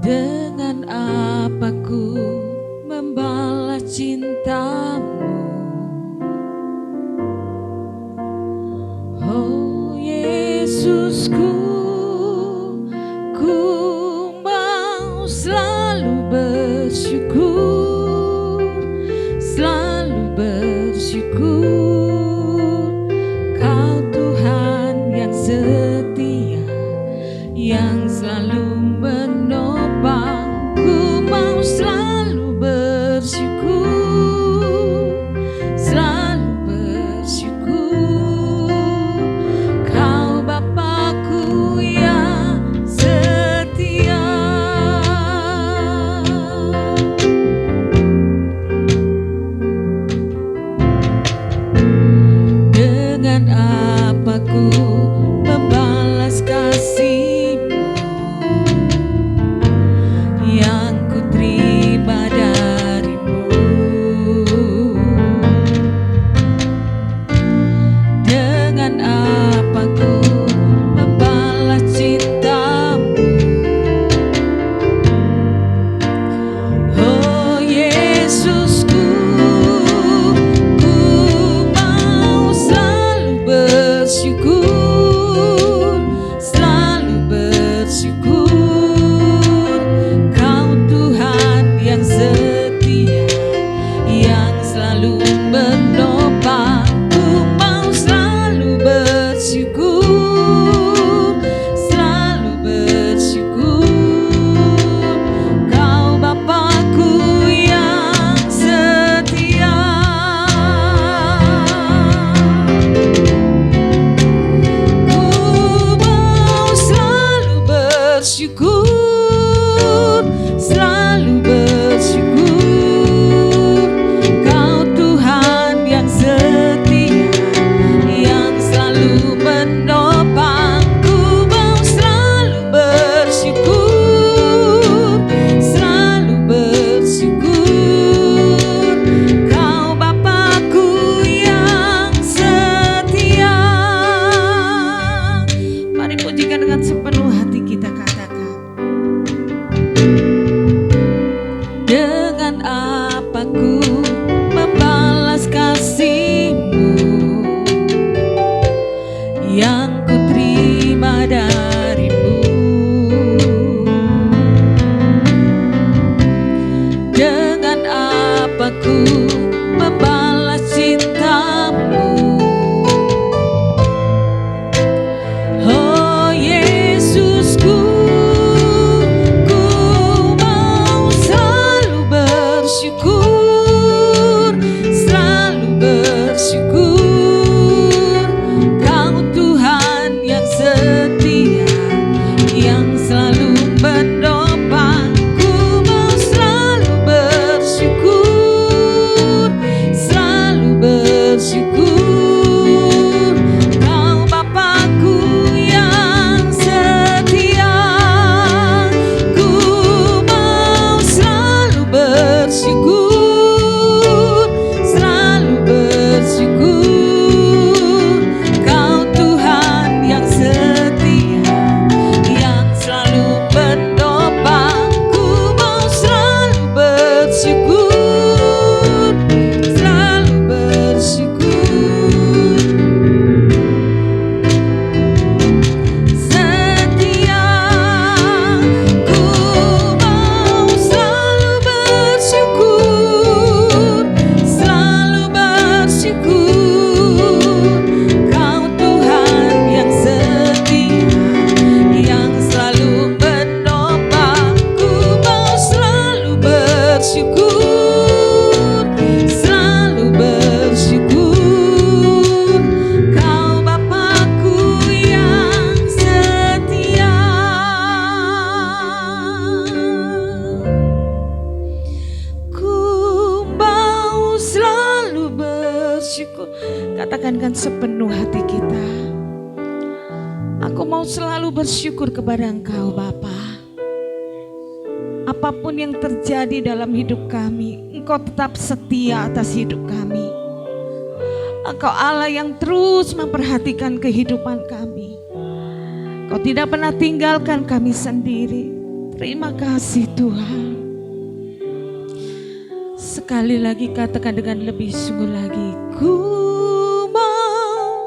Dengan apa ku membalas cintamu, oh Yesusku, ku mau selalu bersyukur, selalu bersyukur. Kau Tuhan yang setia, yang selalu menopang. Ku mau selalu bersyukur, selalu bersyukur. Kau Bapakku yang setia. Dengan apa ku membalas kasih-Mu yang ku terima dari-Mu? Dengan apa ku membalas cinta-Mu, oh Yesusku, ku mau selalu bersyukur, selalu bersyukur. Kau Tuhan yang setia, yang selalu menopang. Ku mau selalu bersyukur, selalu bersyukur. Kau Bapakku yang setia. Ku mau selalu bersyukur, selalu bersyukur. Kau Tuhan yang setia, yang selalu menopang. Ku mau selalu bersyukur, selalu bersyukur. Kau Bapakku yang setia. Mari pujikan dengan sepenuh hati kita, katakan. Dengan apa ku membalas kasih-Mu yang ku terima dari-Mu? Dengan apa ku membalas cinta-Mu, oh Yesusku, ku mau selalu bersyukur, selalu bersyukur. Kau Tuhan yang setia, yang selalu menopang. Ku mau selalu bersyukur, selalu bersyukur. Kau Bapakku yang setia. Ku mau selalu bersyukur, selalu bersyukur. Kau Tuhan yang setia, yang selalu menopang. Ku mau selalu bersyukur, selalu bersyukur. Setia, ku mau selalu bersyukur, selalu bersyukur. Kau Tuhan yang setia, yang selalu menopang. Ku mau selalu bersyukur, selalu bersyukur. Kau Bapakku yang setia. Ku mau selalu bersyukur. Katakan kan sepenuh hati kita. Aku mau selalu bersyukur kepada Engkau Bapa. Apapun yang terjadi dalam hidup kami, Engkau tetap setia atas hidup kami. Engkau Allah yang terus memperhatikan kehidupan kami. Kau tidak pernah tinggalkan kami sendiri. Terima kasih Tuhan. Sekali lagi katakan dengan lebih sungguh lagi, ku mau.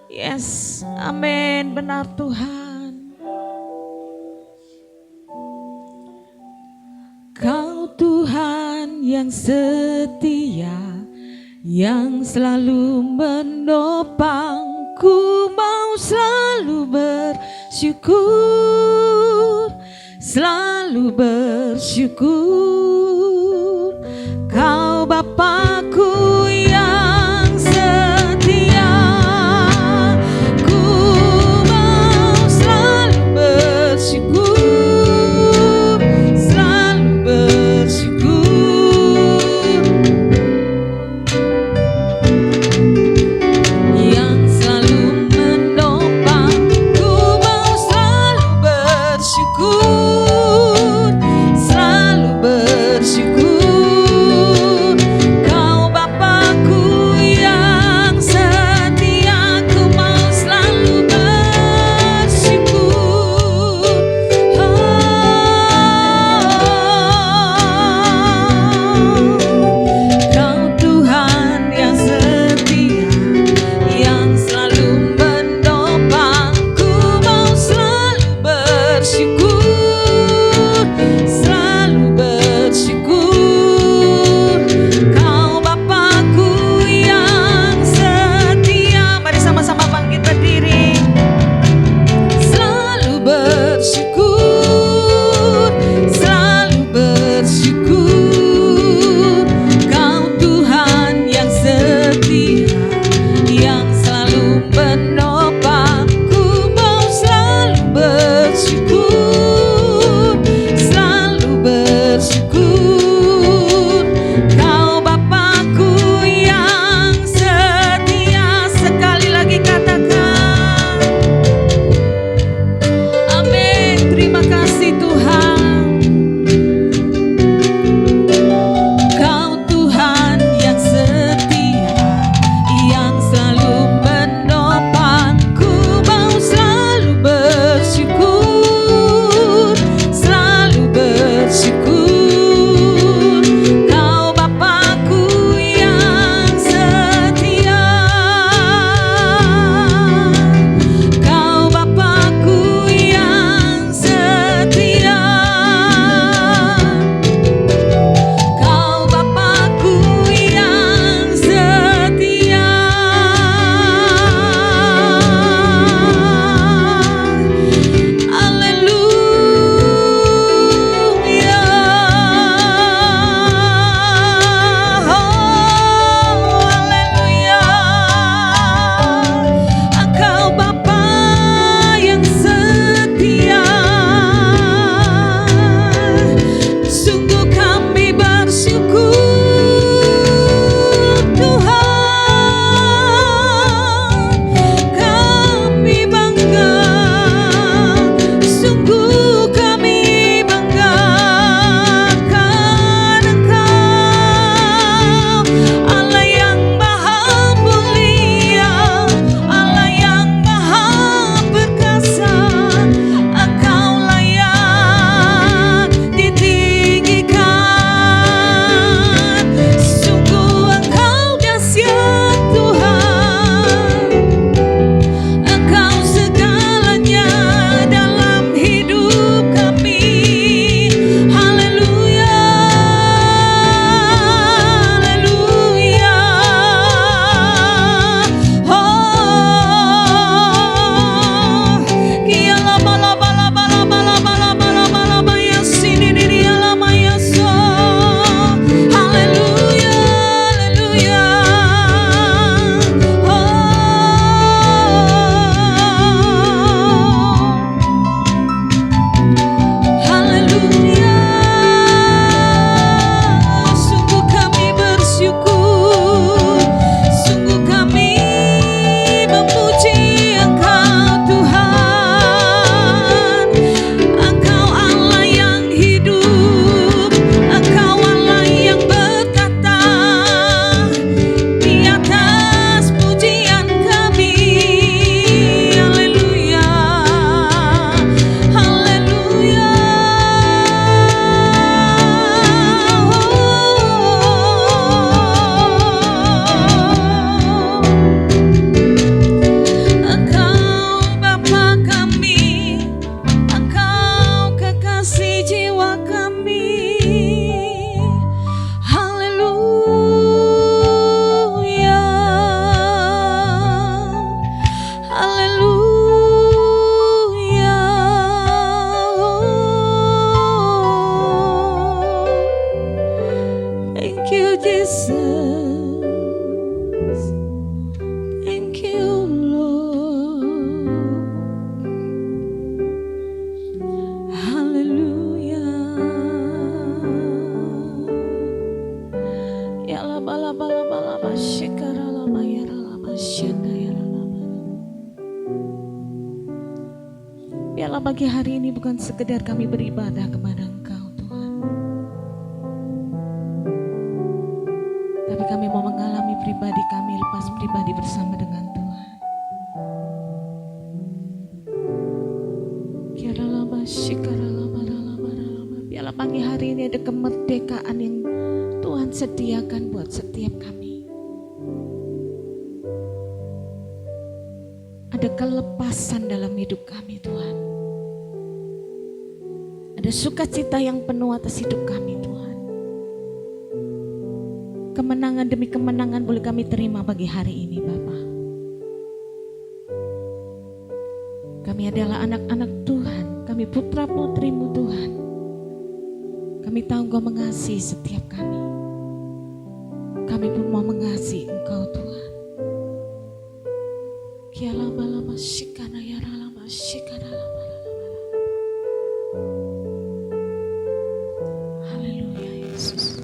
Yes, amin, benar Tuhan. Kau Tuhan yang setia, yang selalu menopang, ku mau selalu bersyukur, selalu bersyukur. Kau Bapakku yang setia, ku mau selalu bersyukur, selalu bersyukur. Yang selalu menopang, ku mau selalu bersyukur, selalu bersyukur. Kau Bapakku yang setia, ku mau selalu bersyukur. Kau Tuhan yang setia, yang selalu menopang, ku mau selalu bersyukur, selalu bersyukur. Kau Bapakku yang setia. Mari sama-sama bangkit berdiri. Selalu bersyukur, selalu bersyukur. Kau Tuhan yang setia, yang selalu menopang, ku mau selalu bersyukur, selalu bersyukur. Kau Bapakku yang setia. Sekali lagi katakan, amin. Biarlah pagi hari ini bukan sekedar kami beribadah kepada Engkau Tuhan, tapi kami mau mengalami pribadi kami lepas pribadi bersama dengan Tuhan. Biarlah pagi hari ini ada kemerdekaan yang Tuhan sediakan buat setiap kami. Ada kelepasan dalam hidup kami Tuhan. Ada sukacita yang penuh atas hidup kami Tuhan. Kemenangan demi kemenangan boleh kami terima pagi hari ini Bapa. Kami adalah anak-anak Tuhan, kami putra putrimu Tuhan. Kami tahu Engkau mengasihi setiap kami. Kami pun mau mengasihi Engkau Tuhan. Haleluya Yesus.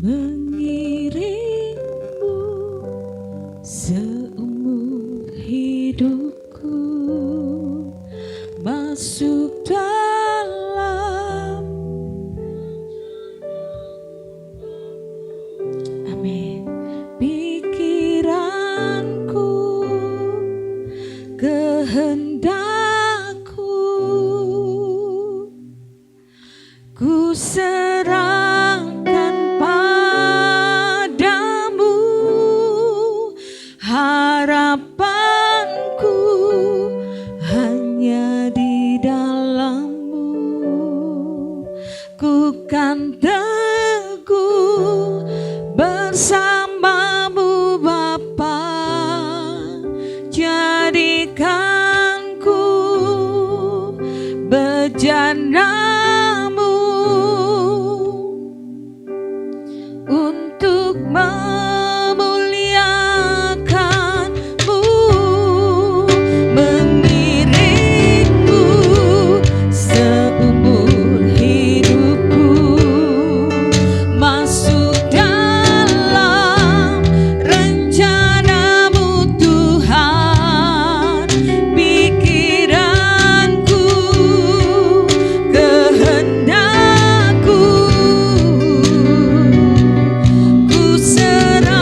Mengiringmu seumur hidupku, masuk dalam, amin, pikiranku, kehendakku, ku serahkan padamu, harapanku hanya di dalam-Mu. Ku kan teguh bersama-Mu Bapa, jadikanku bejana-Mu untuk memuliakan-Mu, mengiringmu seumur hidupku, masuk dalam rencana-Mu Tuhan, pikiranku, kehendakku, ku serahkan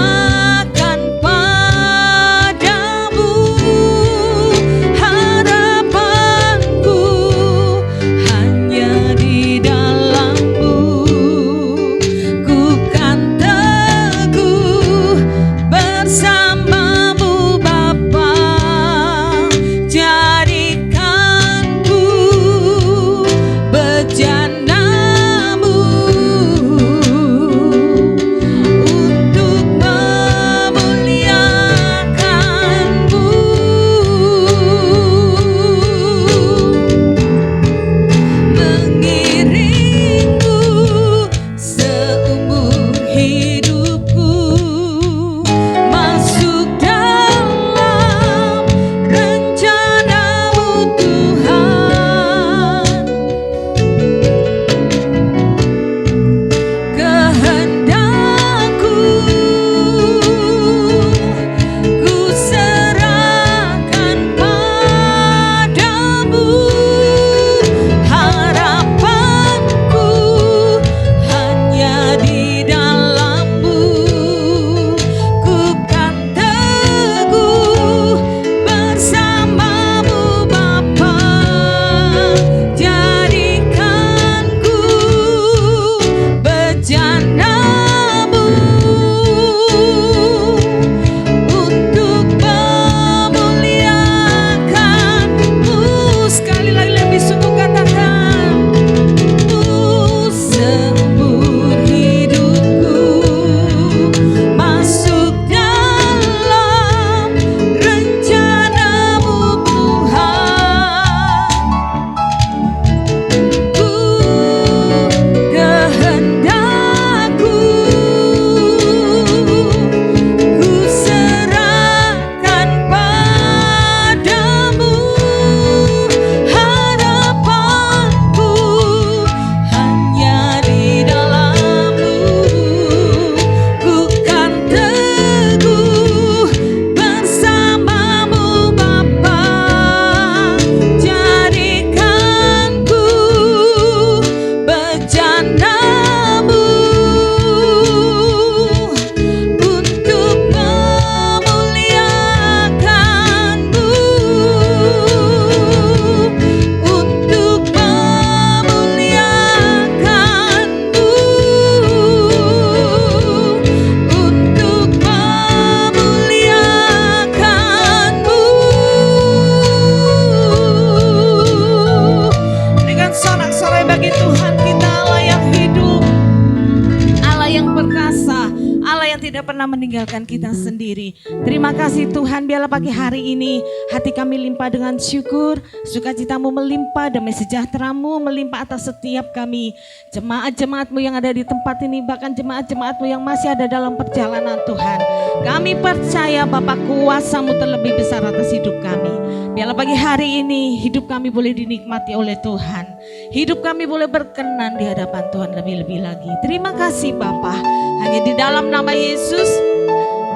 meninggalkan kita sendiri. Terima kasih Tuhan, biarlah pagi hari ini hati kami limpah dengan syukur, sukacitamu melimpah, damai sejahteramu melimpah atas setiap kami. Jemaat-jemaatmu yang ada di tempat ini, bahkan jemaat-jemaatmu yang masih ada dalam perjalanan Tuhan. Kami percaya Bapa, kuasa-Mu terlebih besar atas hidup kami. Biarlah pagi hari ini hidup kami boleh dinikmati oleh Tuhan. Hidup kami boleh berkenan di hadapan Tuhan lebih-lebih lagi. Terima kasih Bapa. Hanya di dalam nama Yesus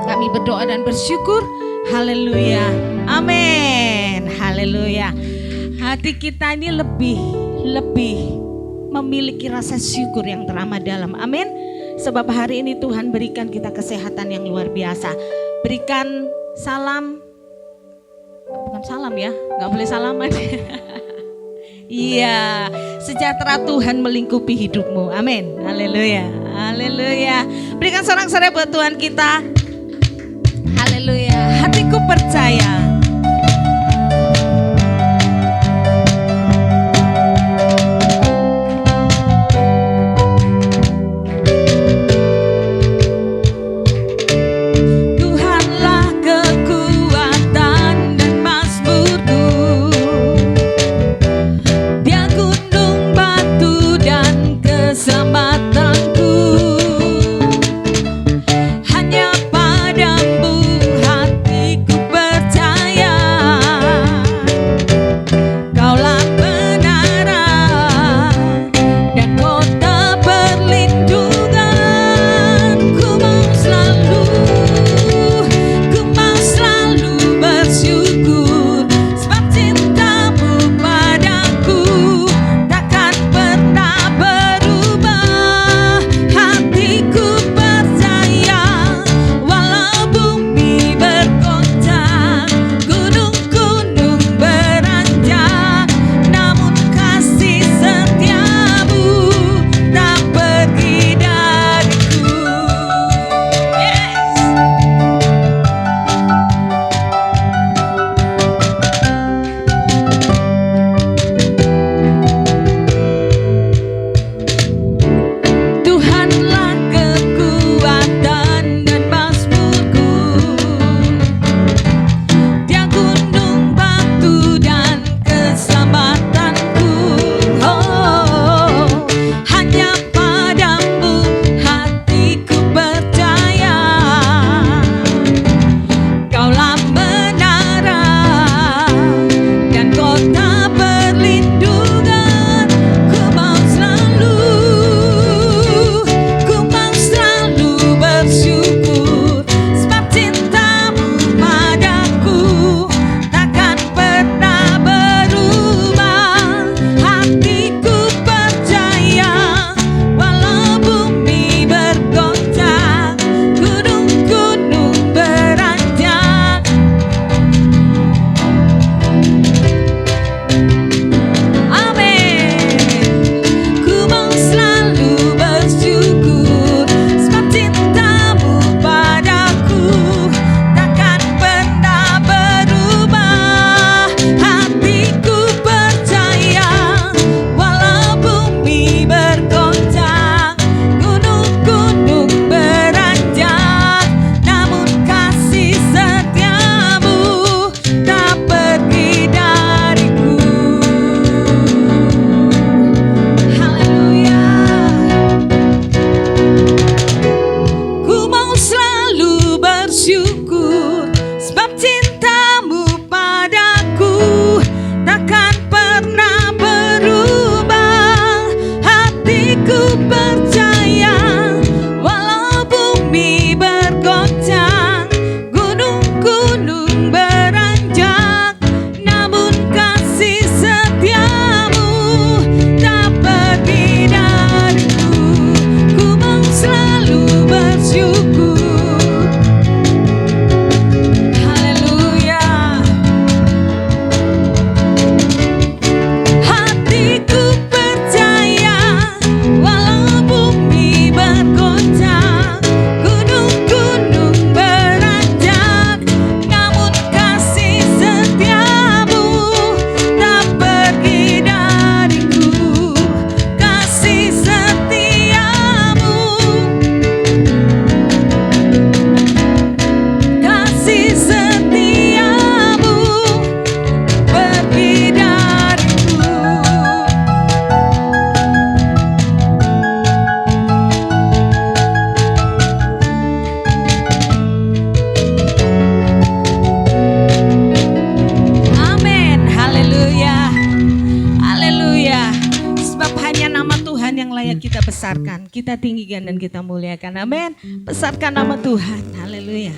kami berdoa dan bersyukur. Haleluya. Amin. Haleluya. Hati kita ini lebih memiliki rasa syukur yang teramat dalam. Amin. Sebab hari ini Tuhan berikan kita kesehatan yang luar biasa. Berikan salam. Bukan salam ya, gak boleh salaman. Iya, sejahtera Tuhan melingkupi hidupmu. Amin. Haleluya. Haleluya. Berikan sorak-sorai buat Tuhan kita. Haleluya. Hatiku percaya. kita tinggikan dan kita muliakan. Amin. Besarkan nama Tuhan. Haleluya.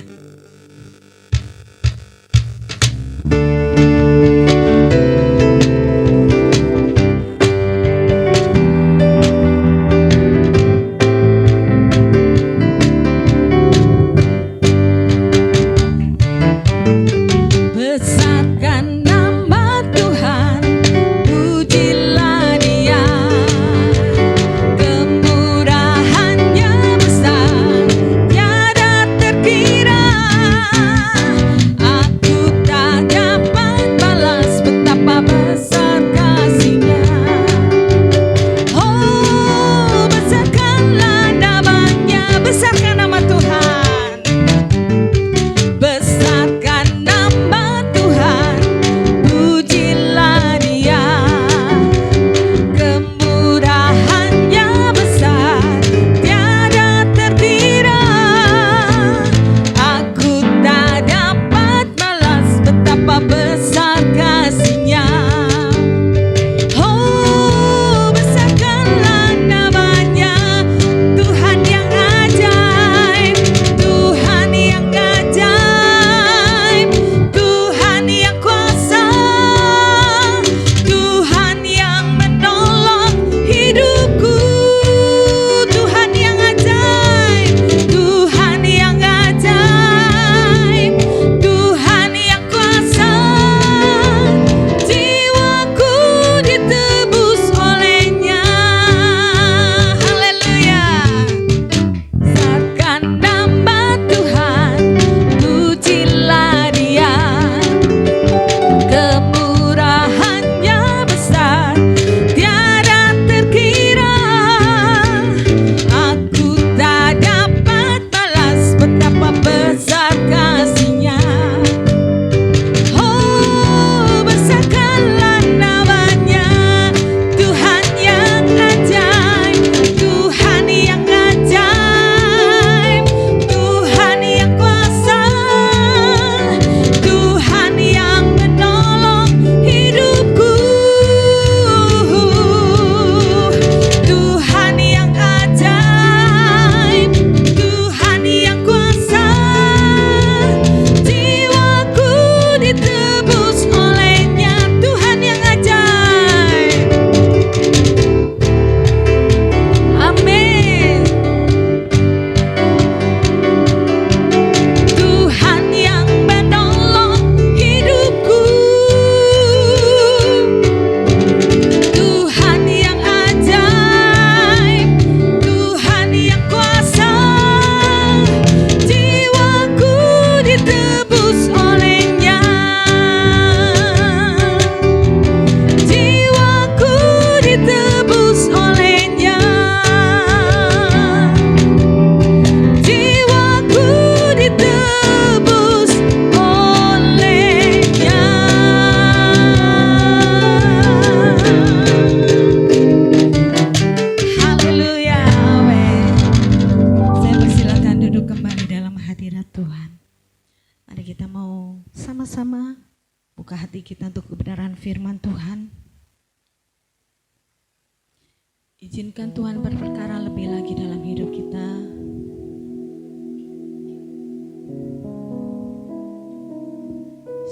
Izinkan Tuhan berperkara lebih lagi dalam hidup kita.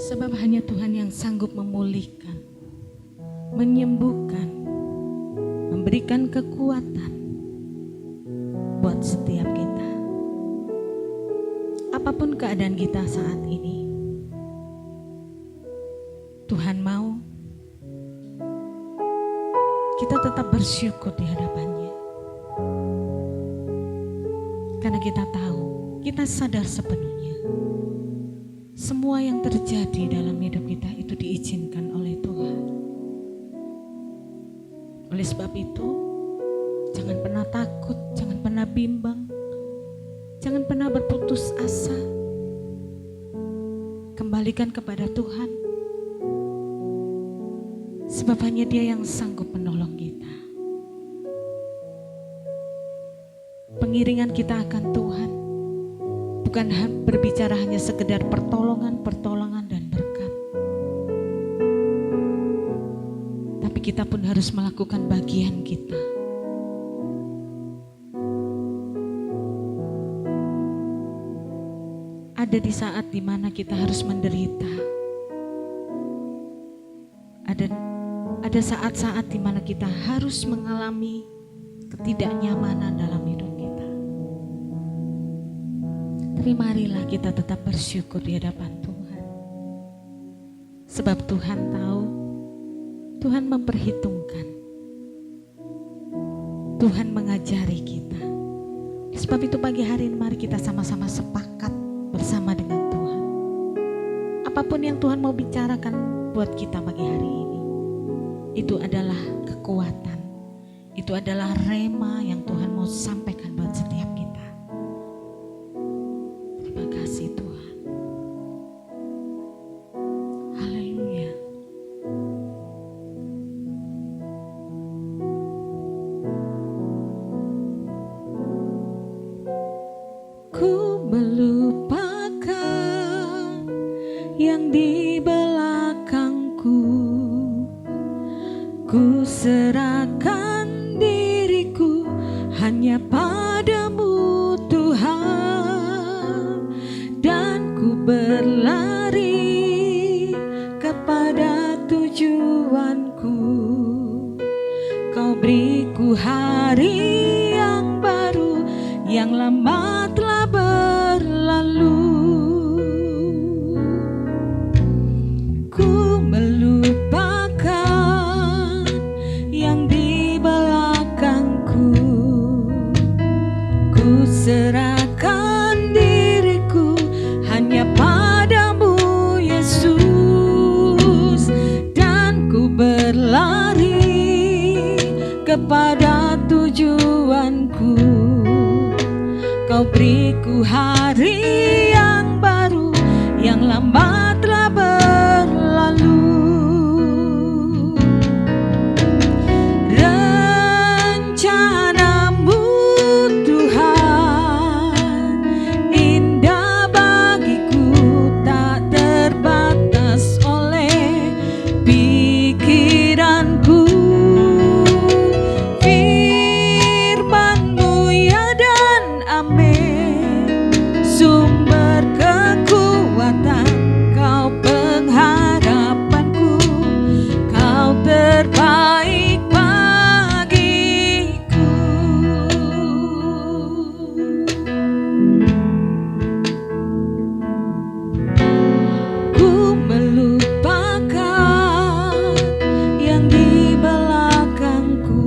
Sebab hanya Tuhan yang sanggup memulihkan, menyembuhkan, memberikan kekuatan buat setiap kita. Apapun keadaan kita saat ini, Tuhan mau kita tetap bersyukur di hadapannya. Karena kita tahu, kita sadar sepenuhnya semua yang terjadi dalam hidup kita itu diizinkan oleh Tuhan. Oleh sebab itu, jangan pernah takut, jangan pernah bimbang, jangan pernah berputus asa. Kembalikan kepada Tuhan. Sebab hanya Dia yang sanggup menolong kita. Pengiringan kita akan Tuhan bukan berbicara hanya sekedar pertolongan dan berkat. Tapi kita pun harus melakukan bagian kita. Ada di saat dimana kita harus menderita. Ada saat-saat dimana kita harus mengalami ketidaknyamanan dalam hidup kita. Tapi marilah kita tetap bersyukur di hadapan Tuhan. Sebab Tuhan tahu, Tuhan memperhitungkan, Tuhan mengajari kita. Sebab itu pagi hari ini mari kita sama-sama sepakat bersama dengan Tuhan. Apapun yang Tuhan mau bicarakan buat kita pagi hari ini, itu adalah kekuatan, itu adalah rema yang Tuhan mau sampaikan buat setiap kita. Terima kasih Tuhan. Haleluya. Ku melupakan yang di belakangku, ku serahkan diriku hanya padamu Tuhan, dan ku berlari kepada tujuanku. Kau beriku hari yang baru, yang lama telah berlalu. Ku melupakan yang di belakangku, ku serahkan diriku hanya padamu Yesus, dan ku berlari kepada tujuanku. Kau beriku hari yang baru, yang lama telah berlalu. Rencanamu Tuhan indah bagiku, tak terbatas oleh pikiranku. Firman-Mu ya dan amin, sumber kekuatan, Kau pengharapanku, Kau terbaik bagiku. Ku melupakan yang di belakangku,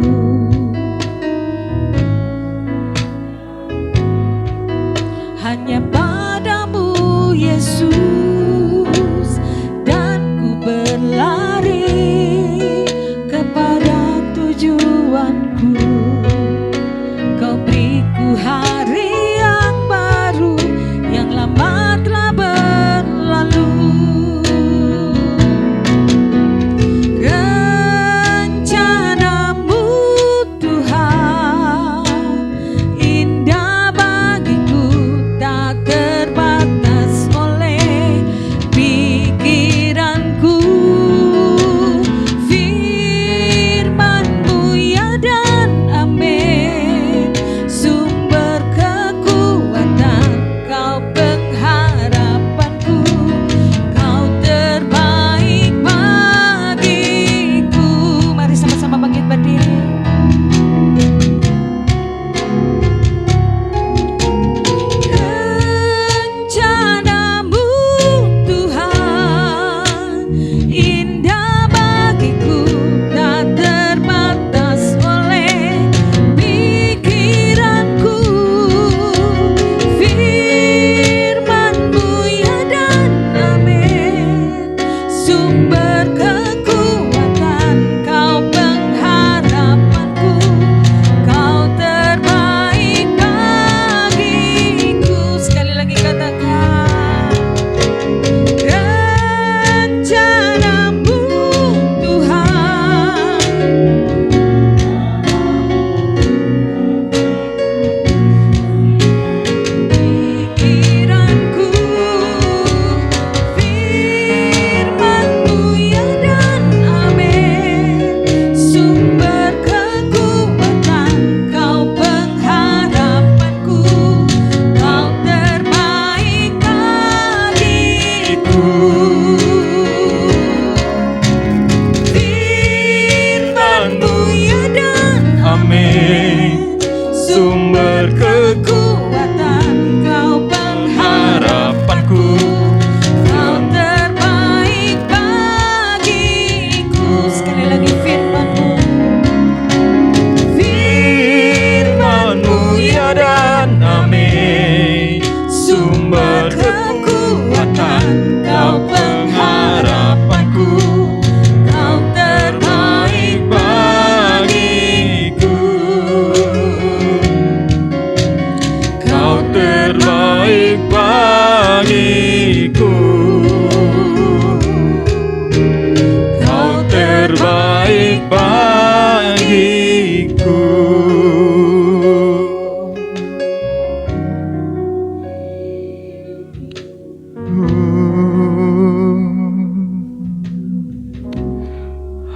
hanya padamu Yesus, dan ku berlari kepada tujuanku. Kau beriku hari yang baru, yang lama telah berlalu. Rencanamu Tuhan indah bagiku, tak terbatas oleh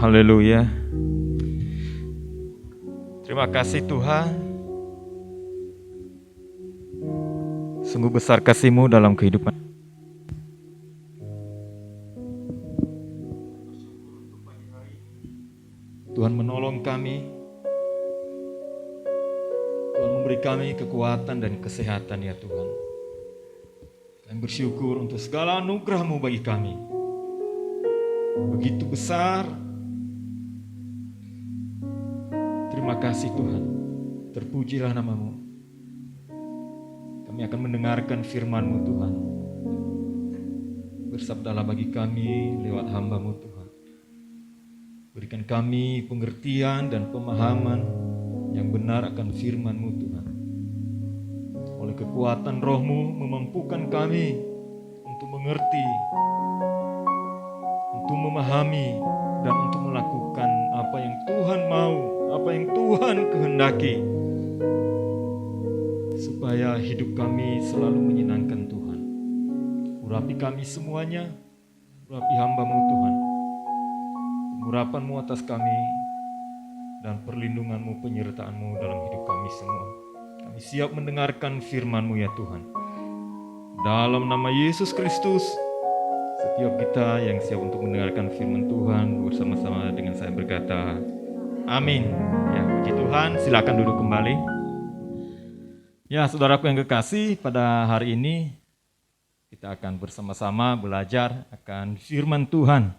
Haleluya. Terima kasih Tuhan. Sungguh besar kasih-Mu dalam kehidupan. Tuhan menolong kami. Tuhan memberi kami kekuatan dan kesehatan ya Tuhan. Kami bersyukur untuk segala anugerah-Mu bagi kami. Begitu besar. Terima kasih Tuhan. Terpujilah nama-Mu. Kami akan mendengarkan firman-Mu Tuhan. Bersabdalah bagi kami lewat hamba-Mu Tuhan. Berikan kami pengertian dan pemahaman yang benar akan firman-Mu Tuhan. Oleh kekuatan Roh-Mu memampukan kami untuk mengerti, untuk memahami, dan untuk melakukan apa yang Tuhan mau, apa yang Tuhan kehendaki. Supaya hidup kami selalu menyenangkan Tuhan. Urapi kami semuanya, urapi hamba-Mu Tuhan. Pengurapan-Mu atas kami, dan perlindungan-Mu, penyertaan-Mu dalam hidup kami semua. Kami siap mendengarkan firman-Mu ya Tuhan. Dalam nama Yesus Kristus, setiap kita yang siap untuk mendengarkan firman Tuhan bersama-sama dengan saya berkata, amin. Ya, puji Tuhan, silakan duduk kembali. Ya, saudaraku yang kekasih, pada hari ini kita akan bersama-sama belajar akan firman Tuhan.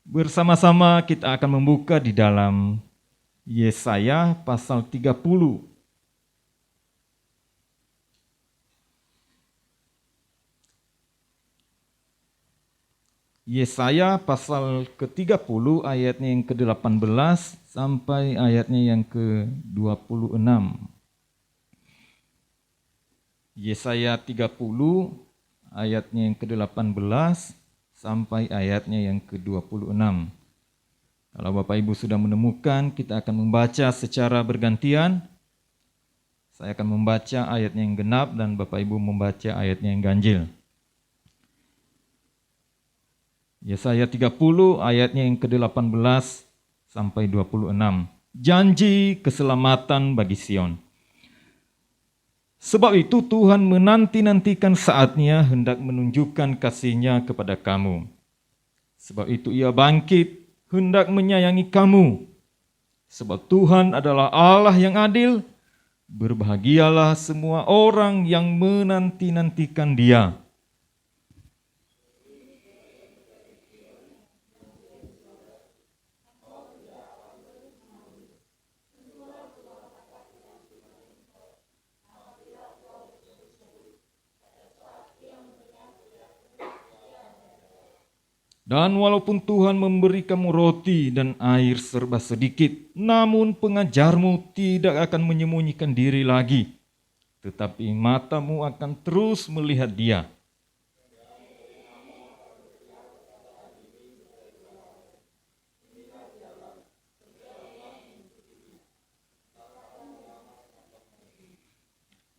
Bersama-sama kita akan membuka di dalam Yesaya pasal 30. Yesaya pasal ke-30 ayatnya yang ke-18 sampai ayatnya yang ke-26. Yesaya 30 ayatnya yang ke-18 sampai ayatnya yang ke-26. Kalau Bapak Ibu sudah menemukan, kita akan membaca secara bergantian. Saya akan membaca ayatnya yang genap dan Bapak Ibu membaca ayatnya yang ganjil. Yesaya 30 ayatnya yang ke-18 sampai 26. Janji keselamatan bagi Sion. Sebab itu Tuhan menanti-nantikan saatnya hendak menunjukkan kasih-Nya kepada kamu. Sebab itu Ia bangkit hendak menyayangi kamu. Sebab Tuhan adalah Allah yang adil. Berbahagialah semua orang yang menanti-nantikan Dia. Dan walaupun Tuhan memberi kamu roti dan air serba sedikit, namun pengajarmu tidak akan menyembunyikan diri lagi, tetapi matamu akan terus melihat Dia.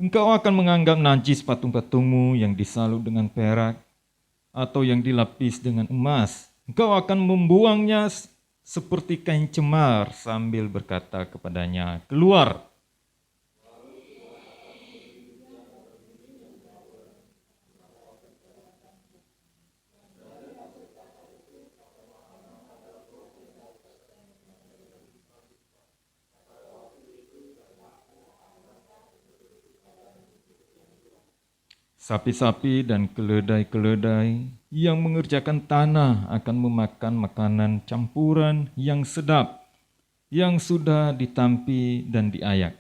Engkau akan menganggap najis patung-patungmu yang disalut dengan perak, atau yang dilapis dengan emas. Engkau akan membuangnya seperti kain cemar sambil berkata kepadanya, keluar. Sapi-sapi dan keledai-keledai yang mengerjakan tanah akan memakan makanan campuran yang sedap, yang sudah ditampi dan diayak.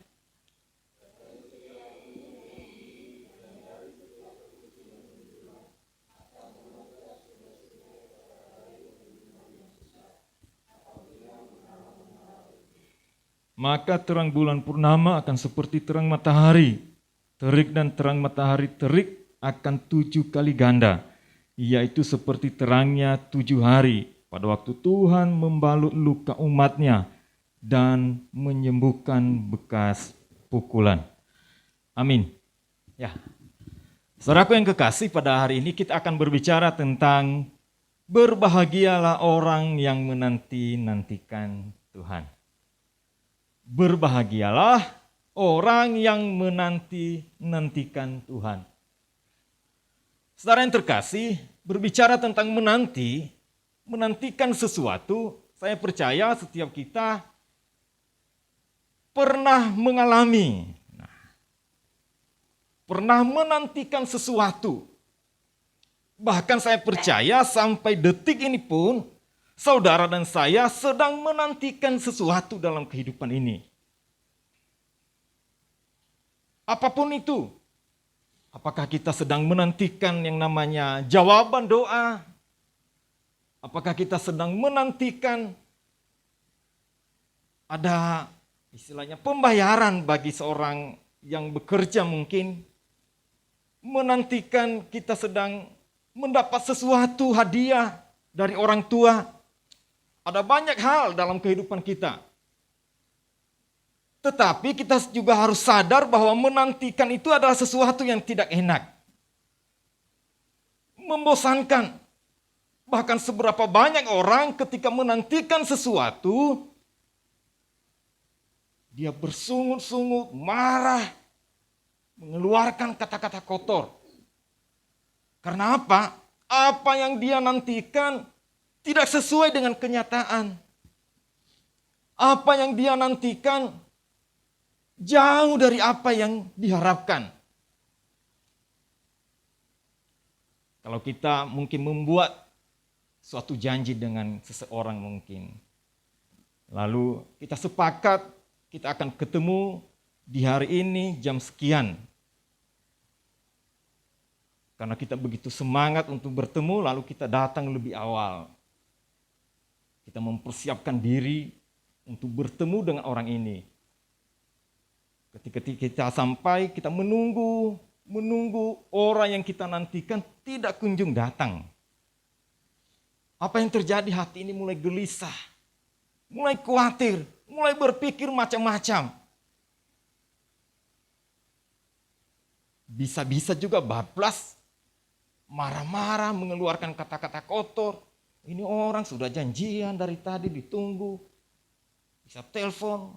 Maka terang bulan purnama akan seperti terang matahari. Terik dan terang matahari terik akan 7 kali ganda, yaitu seperti terangnya 7 hari pada waktu Tuhan membalut luka umat-Nya dan menyembuhkan bekas pukulan. Amin. Ya, saudaraku yang kekasih, pada hari ini kita akan berbicara tentang Berbahagialah orang yang menanti-nantikan Tuhan. Berbahagialah orang yang menanti-nantikan Tuhan. Saudara yang terkasih, berbicara tentang menantikan sesuatu, saya percaya setiap kita pernah mengalami, pernah menantikan sesuatu. Bahkan saya percaya sampai detik ini pun, saudara dan saya sedang menantikan sesuatu dalam kehidupan ini. Apapun itu, apakah kita sedang menantikan yang namanya jawaban doa? Apakah kita sedang menantikan ada istilahnya pembayaran bagi seorang yang bekerja mungkin? Menantikan kita sedang mendapat sesuatu hadiah dari orang tua. Ada banyak hal dalam kehidupan kita. Tetapi kita juga harus sadar bahwa menantikan itu adalah sesuatu yang tidak enak. Membosankan. Bahkan seberapa banyak orang ketika menantikan sesuatu, dia bersungut-sungut, marah, mengeluarkan kata-kata kotor. Karena apa? Apa yang dia nantikan tidak sesuai dengan kenyataan. Apa yang dia nantikan jauh dari apa yang diharapkan. Kalau kita mungkin membuat suatu janji dengan seseorang mungkin. Lalu kita sepakat kita akan ketemu di hari ini jam sekian. Karena kita begitu semangat untuk bertemu, lalu kita datang lebih awal. Kita mempersiapkan diri untuk bertemu dengan orang ini. Ketika kita sampai, kita menunggu orang yang kita nantikan tidak kunjung datang. Apa yang terjadi? Hati ini mulai gelisah, mulai khawatir, mulai berpikir macam-macam. Bisa-bisa juga bablas, marah-marah, mengeluarkan kata-kata kotor. Ini orang sudah janjian dari tadi ditunggu. Bisa telepon,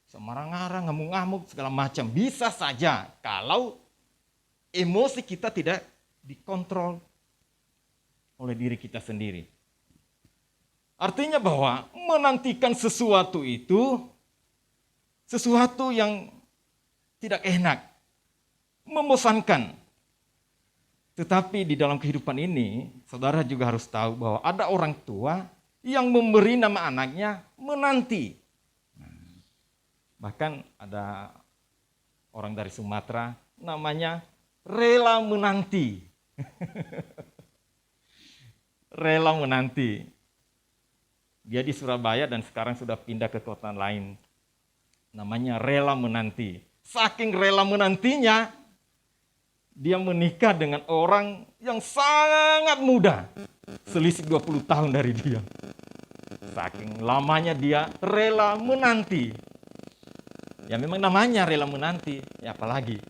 bisa marah-marah, ngamuk-ngamuk, segala macam. Bisa saja kalau emosi kita tidak dikontrol oleh diri kita sendiri. Artinya bahwa menantikan sesuatu itu sesuatu yang tidak enak, membosankan. Tetapi di dalam kehidupan ini, saudara juga harus tahu bahwa ada orang tua yang memberi nama anaknya menanti. Bahkan ada orang dari Sumatera namanya rela menanti. Rela menanti. Dia di Surabaya dan sekarang sudah pindah ke kota lain. Namanya rela menanti. Saking rela menantinya, dia menikah dengan orang yang sangat muda. Selisih 20 tahun dari dia. Saking lamanya dia rela menanti. Ya memang namanya rela menanti. Ya apalagi.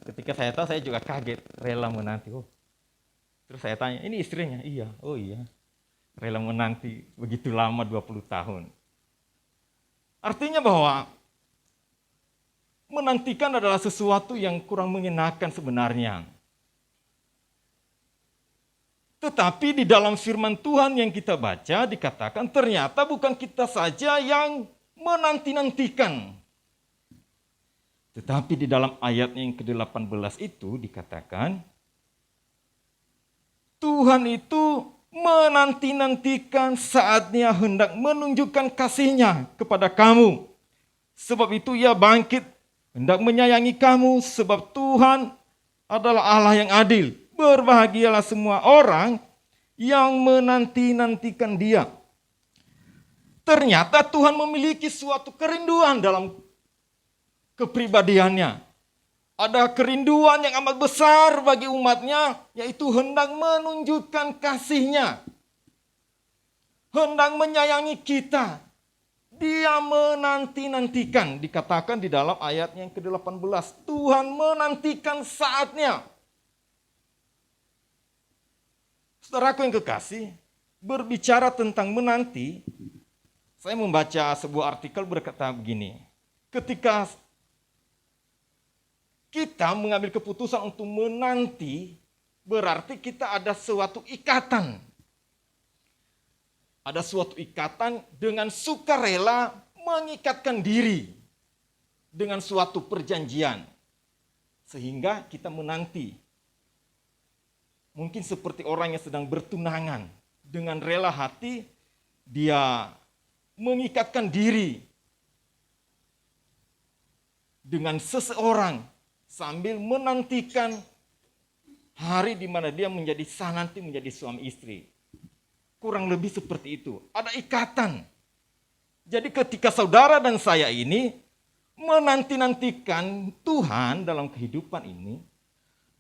Ketika saya tahu saya juga kaget. Rela menanti. Oh. Terus saya tanya, ini istrinya? Iya. Oh iya. Rela menanti begitu lama 20 tahun. Artinya bahwa menantikan adalah sesuatu yang kurang mengenakan sebenarnya. Tetapi di dalam firman Tuhan yang kita baca dikatakan ternyata bukan kita saja yang menanti-nantikan. Tetapi di dalam ayat yang ke-18 itu dikatakan Tuhan itu menanti-nantikan saatnya hendak menunjukkan kasih-Nya kepada kamu. Sebab itu Ia bangkit hendak menyayangi kamu, sebab Tuhan adalah Allah yang adil. Berbahagialah semua orang yang menanti-nantikan Dia. Ternyata Tuhan memiliki suatu kerinduan dalam kepribadiannya. Ada kerinduan yang amat besar bagi umatnya, yaitu hendak menunjukkan kasih-Nya. Hendak menyayangi kita. Dia menanti-nantikan, dikatakan di dalam ayat yang ke-18. Tuhan menantikan saatnya. Saudaraku yang kekasih, berbicara tentang menanti, saya membaca sebuah artikel berkata begini, ketika kita mengambil keputusan untuk menanti, berarti kita ada suatu ikatan. Ada suatu ikatan dengan sukarela mengikatkan diri dengan suatu perjanjian. Sehingga kita menanti. Mungkin seperti orang yang sedang bertunangan. Dengan rela hati, dia mengikatkan diri dengan seseorang sambil menantikan hari di mana dia nanti menjadi suami istri. Kurang lebih seperti itu. Ada ikatan. Jadi ketika saudara dan saya ini menanti-nantikan Tuhan dalam kehidupan ini,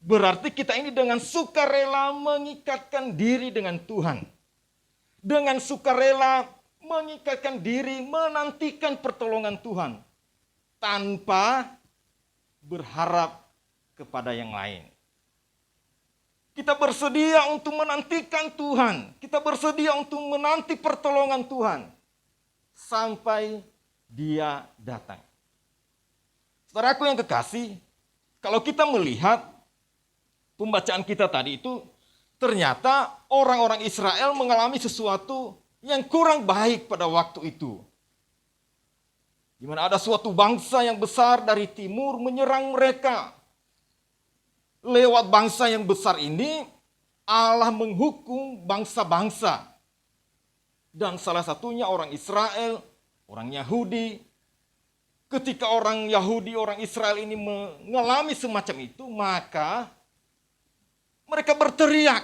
berarti kita ini dengan sukarela mengikatkan diri dengan Tuhan. Dengan sukarela mengikatkan diri menantikan pertolongan Tuhan. Tanpa berharap kepada yang lain. Kita bersedia untuk menantikan Tuhan. Kita bersedia untuk menanti pertolongan Tuhan. Sampai Dia datang. Saudaraku yang kekasih, kalau kita melihat pembacaan kita tadi itu, ternyata orang-orang Israel mengalami sesuatu yang kurang baik pada waktu itu. Di mana ada suatu bangsa yang besar dari timur menyerang mereka. Lewat bangsa yang besar ini, Allah menghukum bangsa-bangsa. Dan salah satunya orang Israel, orang Yahudi. Ketika orang Yahudi, orang Israel ini mengalami semacam itu, maka mereka berteriak.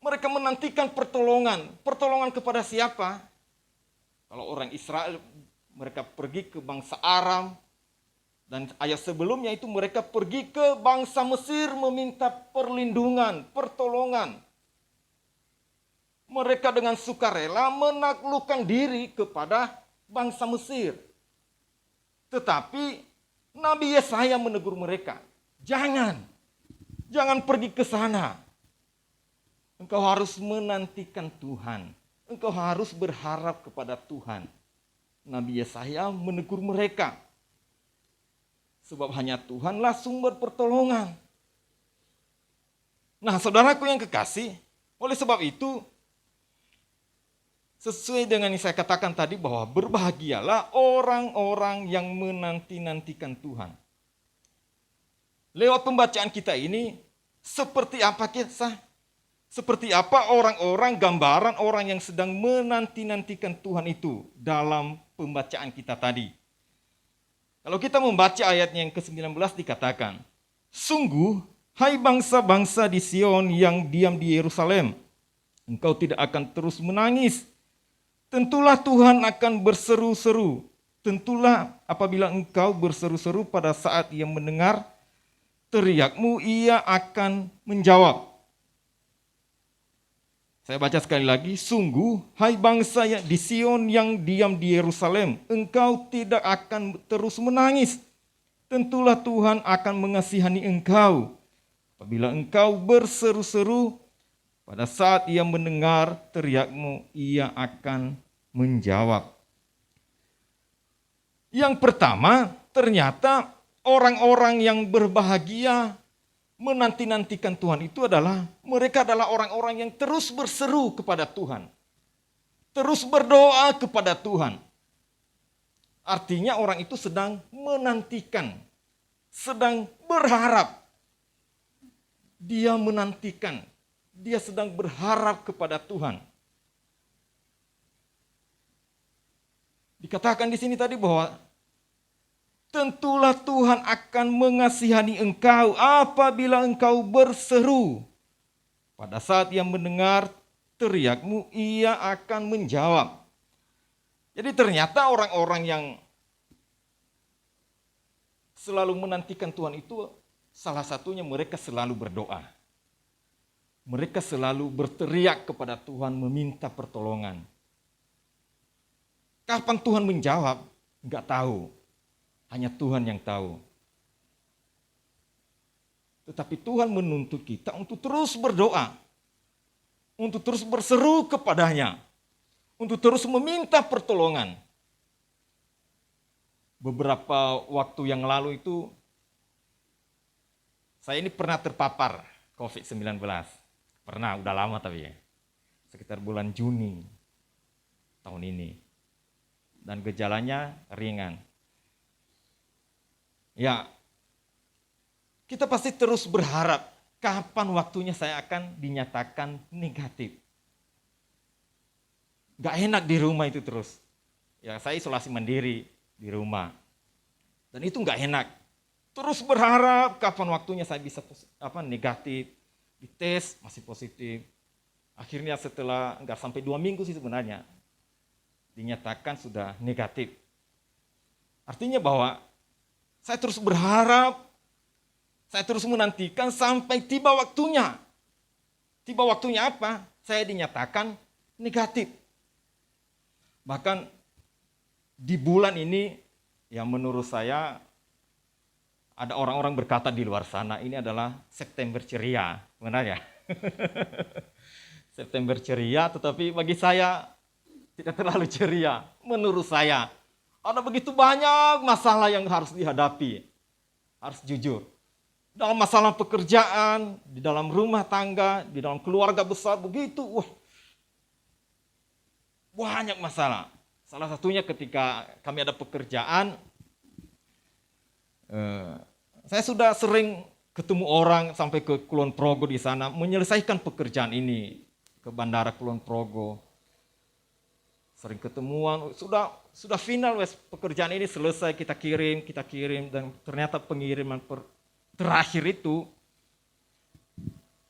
Mereka menantikan pertolongan. Pertolongan kepada siapa? Kalau orang Israel, mereka pergi ke bangsa Aram. Dan ayat sebelumnya itu mereka pergi ke bangsa Mesir meminta perlindungan, pertolongan. Mereka dengan sukarela menaklukkan diri kepada bangsa Mesir. Tetapi Nabi Yesaya menegur mereka, jangan pergi ke sana. Engkau harus menantikan Tuhan. Engkau harus berharap kepada Tuhan. Nabi Yesaya menegur mereka. Sebab hanya Tuhanlah sumber pertolongan. Nah, saudaraku yang kekasih, oleh sebab itu, sesuai dengan yang saya katakan tadi bahwa berbahagialah orang-orang yang menanti-nantikan Tuhan. Lewat pembacaan kita ini, seperti apa kisah? Seperti apa orang-orang, gambaran orang yang sedang menanti-nantikan Tuhan itu dalam pembacaan kita tadi. Kalau kita membaca ayatnya yang ke-19 dikatakan, sungguh, hai bangsa-bangsa di Sion yang diam di Yerusalem, engkau tidak akan terus menangis. Tentulah Tuhan akan berseru-seru. Tentulah apabila engkau berseru-seru pada saat Ia mendengar teriakmu, Ia akan menjawab. Saya baca sekali lagi, sungguh, hai bangsa di Sion yang diam di Yerusalem, engkau tidak akan terus menangis. Tentulah Tuhan akan mengasihani engkau. Apabila engkau berseru-seru, pada saat Ia mendengar teriakmu, Ia akan menjawab. Yang pertama, ternyata orang-orang yang berbahagia menanti-nantikan Tuhan itu mereka adalah orang-orang yang terus berseru kepada Tuhan. Terus berdoa kepada Tuhan. Artinya orang itu sedang menantikan, sedang berharap. Dia menantikan, dia sedang berharap kepada Tuhan. Dikatakan di sini tadi bahwa tentulah Tuhan akan mengasihani engkau apabila engkau berseru. Pada saat Ia mendengar teriakmu, Ia akan menjawab. Jadi ternyata orang-orang yang selalu menantikan Tuhan itu salah satunya mereka selalu berdoa. Mereka selalu berteriak kepada Tuhan meminta pertolongan. Kapan Tuhan menjawab? Enggak tahu. Hanya Tuhan yang tahu. Tetapi Tuhan menuntut kita untuk terus berdoa. untuk terus berseru kepadanya, untuk terus meminta pertolongan. Beberapa waktu yang lalu itu, saya ini pernah terpapar COVID-19. Pernah, udah lama tapi ya. Sekitar bulan Juni tahun ini. Dan gejalanya ringan. Ya, kita pasti terus berharap kapan waktunya saya akan dinyatakan negatif. Gak enak di rumah itu terus. Ya, saya isolasi mandiri di rumah. Dan itu gak enak. Terus berharap kapan waktunya saya bisa negatif. Dites masih positif. Akhirnya setelah nggak sampai 2 minggu sih sebenarnya dinyatakan sudah negatif. Artinya bahwa saya terus berharap, saya terus menantikan sampai tiba waktunya. Tiba waktunya apa? Saya dinyatakan negatif. Bahkan di bulan ini, ya menurut saya ada orang-orang berkata di luar sana, ini adalah September ceria, benar ya? September ceria, tetapi bagi saya tidak terlalu ceria. Menurut saya, ada begitu banyak masalah yang harus dihadapi. Harus jujur. Dalam masalah pekerjaan, di dalam rumah tangga, di dalam keluarga besar, begitu. Wah, banyak masalah. Salah satunya ketika kami ada pekerjaan, saya sudah sering ketemu orang sampai ke Kulon Progo di sana, menyelesaikan pekerjaan ini ke Bandara Kulon Progo. Sering ketemuan, sudah final wes, pekerjaan ini selesai, kita kirim, dan ternyata pengiriman terakhir itu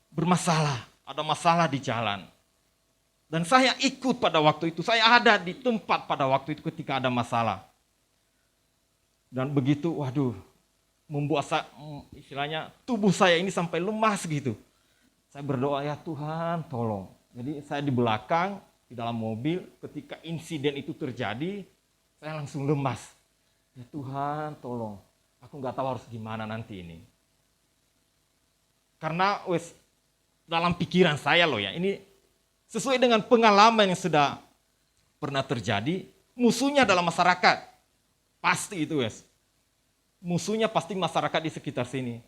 bermasalah, ada masalah di jalan. Dan saya ikut pada waktu itu, saya ada di tempat pada waktu itu ketika ada masalah. Dan begitu, waduh, membuat istilahnya tubuh saya ini sampai lemas gitu. Saya berdoa, ya Tuhan tolong. Jadi saya di belakang, di dalam mobil, ketika insiden itu terjadi, saya langsung lemas. Ya Tuhan tolong, aku nggak tahu harus gimana nanti ini. Karena dalam pikiran saya loh ya, ini sesuai dengan pengalaman yang sudah pernah terjadi, musuhnya dalam masyarakat. Pasti itu musuhnya pasti masyarakat di sekitar sini.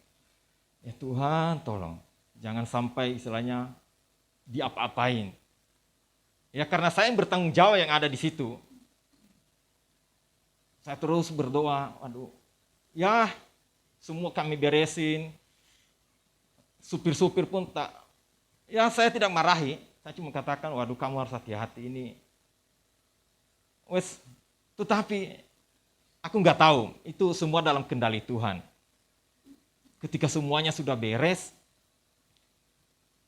Ya Tuhan tolong, jangan sampai istilahnya diapa-apain. Ya karena saya yang bertanggung jawab yang ada di situ. Saya terus berdoa, aduh, ya semua kami beresin. Supir-supir pun tak, ya saya tidak marahi. Saya cuma katakan, waduh kamu harus hati-hati ini. Tetapi aku nggak tahu, itu semua dalam kendali Tuhan. Ketika semuanya sudah beres,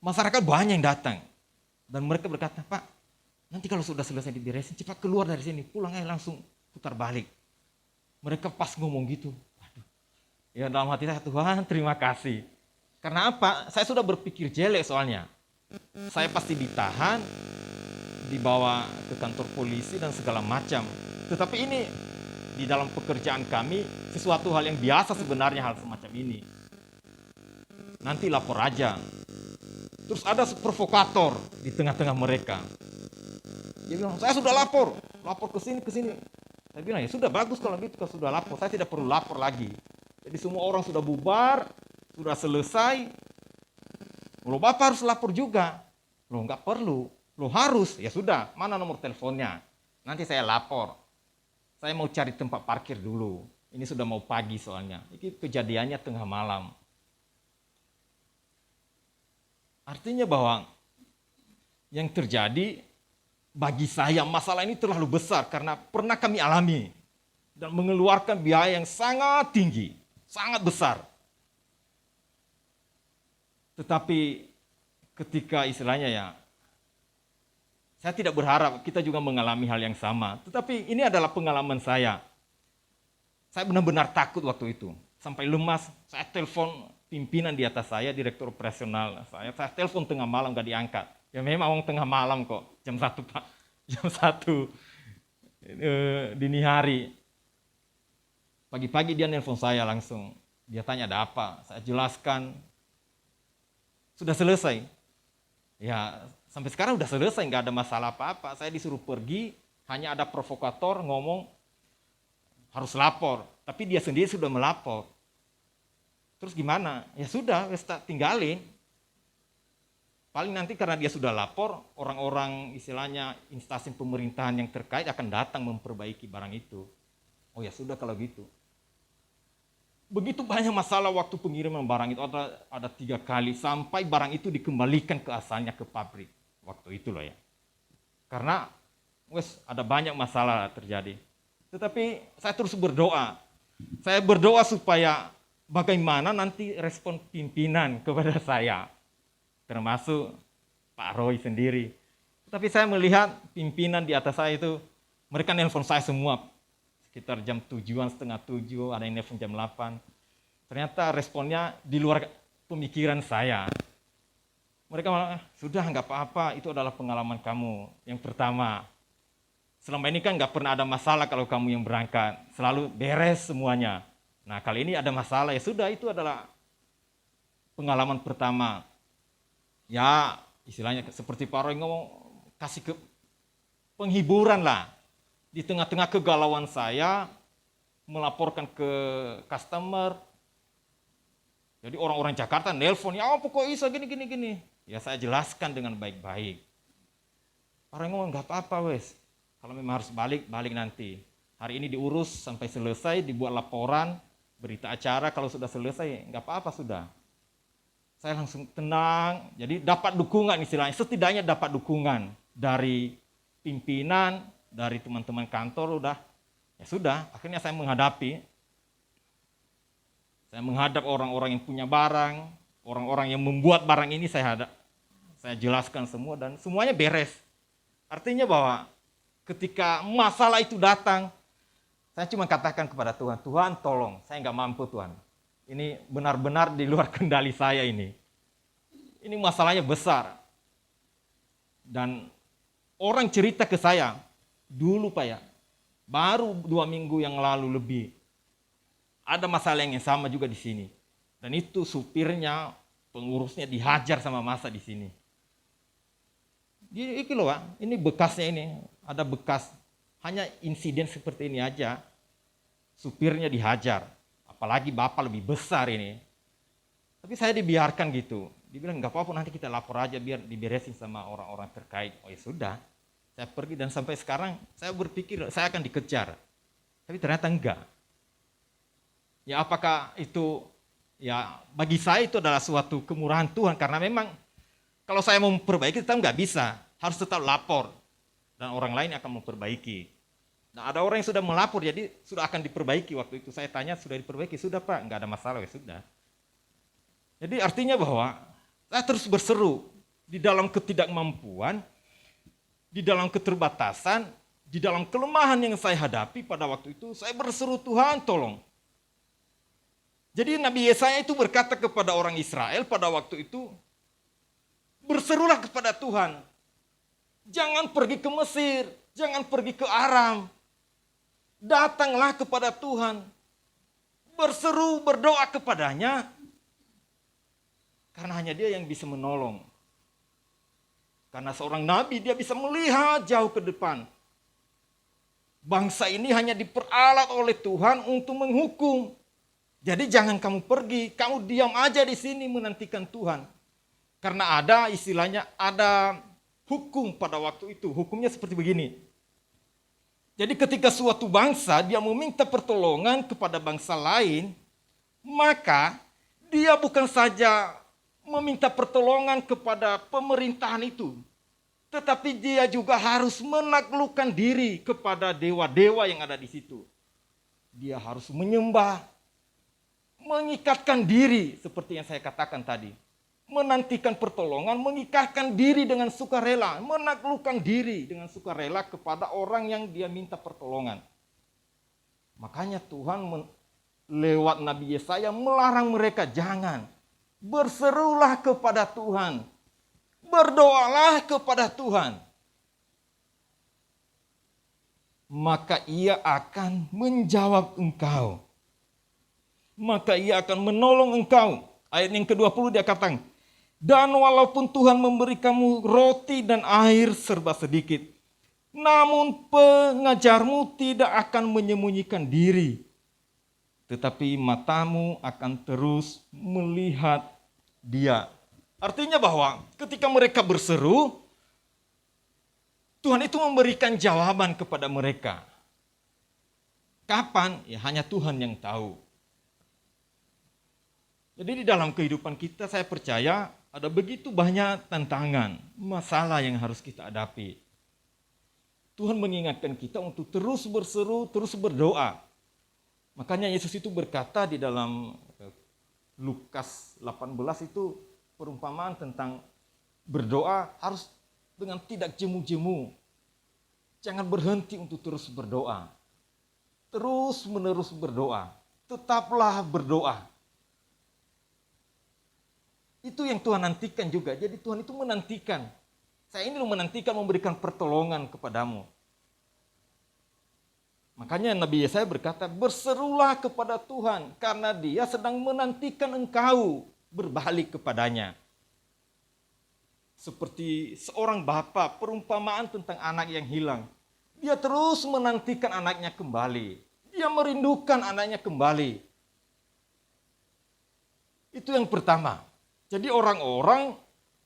masyarakat banyak yang datang. Dan mereka berkata, Pak, nanti kalau sudah selesai diberesin, cepat keluar dari sini, pulang aja langsung putar balik. Mereka pas ngomong gitu, waduh. Ya dalam hati saya, Tuhan terima kasih. Karena apa? Saya sudah berpikir jelek soalnya. Saya pasti ditahan, dibawa ke kantor polisi dan segala macam. Tetapi ini di dalam pekerjaan kami sesuatu hal yang biasa sebenarnya hal semacam ini. Nanti lapor aja. Terus ada provokator di tengah-tengah mereka. Dia bilang, saya sudah lapor ke sini. Saya bilang, ya sudah bagus kalau gitu, kalau sudah lapor. Saya tidak perlu lapor lagi. Jadi semua orang sudah bubar, sudah selesai. Loh Bapak harus lapor juga. Loh nggak perlu. Loh harus. Ya sudah, mana nomor teleponnya? Nanti saya lapor. Saya mau cari tempat parkir dulu. Ini sudah mau pagi soalnya. Ini kejadiannya tengah malam. Artinya bahwa yang terjadi bagi saya masalah ini terlalu besar karena pernah kami alami dan mengeluarkan biaya yang sangat tinggi, sangat besar. Tetapi ketika istilahnya ya, saya tidak berharap kita juga mengalami hal yang sama. Tetapi ini adalah pengalaman saya. Saya benar-benar takut waktu itu. Sampai lemas, saya telepon pimpinan di atas saya, direktur operasional saya telepon tengah malam gak diangkat. Ya memang tengah malam kok, jam 1 Pak, jam 1 dini hari. Pagi-pagi dia nelpon saya langsung, dia tanya ada apa, saya jelaskan. Sudah selesai. Ya Sampai sekarang udah selesai, nggak ada masalah apa-apa. Saya disuruh pergi, hanya ada provokator ngomong harus lapor. Tapi dia sendiri sudah melapor. Terus gimana? Ya sudah, wes tak tinggalin. Paling nanti karena dia sudah lapor, orang-orang istilahnya instansi pemerintahan yang terkait akan datang memperbaiki barang itu. Oh ya sudah kalau gitu. Begitu banyak masalah waktu pengiriman barang itu, ada 3 kali sampai barang itu dikembalikan ke asalnya ke pabrik. Waktu itu loh ya. Karena ada banyak masalah terjadi. Tetapi saya terus berdoa. Saya berdoa supaya bagaimana nanti respon pimpinan kepada saya. Termasuk Pak Roy sendiri. Tapi saya melihat pimpinan di atas saya itu, mereka nelpon saya semua. Sekitar jam 7-an, setengah 7, ada yang nelpon jam 8. Ternyata responnya di luar pemikiran saya. Mereka malah, sudah nggak apa-apa, itu adalah pengalaman kamu. Yang pertama, selama ini kan nggak pernah ada masalah kalau kamu yang berangkat. Selalu beres semuanya. Nah kali ini ada masalah, ya sudah itu adalah pengalaman pertama. Ya istilahnya seperti Pak Roy ngomong, kasih penghiburan lah. Di tengah-tengah kegalauan saya, melaporkan ke customer. Jadi orang-orang Jakarta nelpon, ya apa kok bisa gini. Ya saya jelaskan dengan baik-baik. Orang ngomong, nggak apa-apa wes. Kalau memang harus balik nanti. Hari ini diurus sampai selesai, dibuat laporan, berita acara, kalau sudah selesai, nggak apa-apa sudah. Saya langsung tenang, jadi dapat dukungan istilahnya, setidaknya dapat dukungan dari pimpinan, dari teman-teman kantor udah, ya sudah, akhirnya saya menghadap orang-orang yang punya barang, orang-orang yang membuat barang ini saya jelaskan semua dan semuanya beres. Artinya bahwa ketika masalah itu datang, saya cuma katakan kepada Tuhan, Tuhan tolong, saya nggak mampu Tuhan. Ini benar-benar di luar kendali saya ini. Ini masalahnya besar. Dan orang cerita ke saya, dulu Pak ya, baru 2 minggu yang lalu lebih, ada masalah yang sama juga di sini. Dan itu supirnya, pengurusnya dihajar sama massa di sini. Ini loh Pak, ini bekasnya ini, ada bekas. Hanya insiden seperti ini aja, supirnya dihajar. Apalagi bapak lebih besar ini. Tapi saya dibiarkan gitu. Dibilang nggak apa-apa nanti kita lapor aja biar diberesin sama orang-orang terkait. Oh ya sudah. Saya pergi dan sampai sekarang saya berpikir saya akan dikejar. Tapi ternyata enggak. Ya apakah itu, ya bagi saya itu adalah suatu kemurahan Tuhan. Karena memang kalau saya mau memperbaiki tetap nggak bisa. Harus tetap lapor. Dan orang lain akan memperbaiki. Nah ada orang yang sudah melapor jadi sudah akan diperbaiki. Waktu itu saya tanya sudah diperbaiki. Sudah Pak, nggak ada masalah ya sudah. Jadi artinya bahwa saya terus berseru di dalam ketidakmampuan, di dalam keterbatasan, di dalam kelemahan yang saya hadapi pada waktu itu, saya berseru Tuhan tolong. Jadi Nabi Yesaya itu berkata kepada orang Israel pada waktu itu, berserulah kepada Tuhan. Jangan pergi ke Mesir, jangan pergi ke Aram. Datanglah kepada Tuhan. Berseru, berdoa kepadanya. Karena hanya dia yang bisa menolong. Karena seorang nabi dia bisa melihat jauh ke depan. Bangsa ini hanya diperalat oleh Tuhan untuk menghukum. Jadi jangan kamu pergi, kamu diam aja di sini menantikan Tuhan. Karena ada istilahnya, ada hukum pada waktu itu. Hukumnya seperti begini. Jadi ketika suatu bangsa dia meminta pertolongan kepada bangsa lain, maka dia bukan saja meminta pertolongan kepada pemerintahan itu, tetapi dia juga harus menaklukkan diri kepada dewa-dewa yang ada di situ. Dia harus menyembah, mengikatkan diri seperti yang saya katakan tadi. Menantikan pertolongan, mengikatkan diri dengan sukarela, menaklukkan diri dengan sukarela kepada orang yang dia minta pertolongan. Makanya Tuhan lewat Nabi Yesaya melarang mereka jangan. Berserulah kepada Tuhan. Berdoalah kepada Tuhan. Maka ia akan menjawab engkau. Maka ia akan menolong engkau. Ayat yang ke-20 dia katakan, Dan walaupun Tuhan memberi kamu roti dan air serba sedikit, namun pengajarmu tidak akan menyembunyikan diri, tetapi matamu akan terus melihat Dia. Artinya bahwa ketika mereka berseru, Tuhan itu memberikan jawaban kepada mereka. Kapan? Ya hanya Tuhan yang tahu. Jadi di dalam kehidupan kita saya percaya ada begitu banyak tantangan, masalah yang harus kita hadapi. Tuhan mengingatkan kita untuk terus berseru, terus berdoa. Makanya Yesus itu berkata di dalam Lukas 18 itu perumpamaan tentang berdoa harus dengan tidak jemu-jemu. Jangan berhenti untuk terus berdoa. Terus menerus berdoa. Tetaplah berdoa. Itu yang Tuhan nantikan juga. Jadi Tuhan itu menantikan. Saya ini menantikan memberikan pertolongan kepadamu. Makanya Nabi Yesaya berkata, berserulah kepada Tuhan karena Dia sedang menantikan engkau berbalik kepadanya. Seperti seorang bapa, perumpamaan tentang anak yang hilang. Dia terus menantikan anaknya kembali. Dia merindukan anaknya kembali. Itu yang pertama. Jadi orang-orang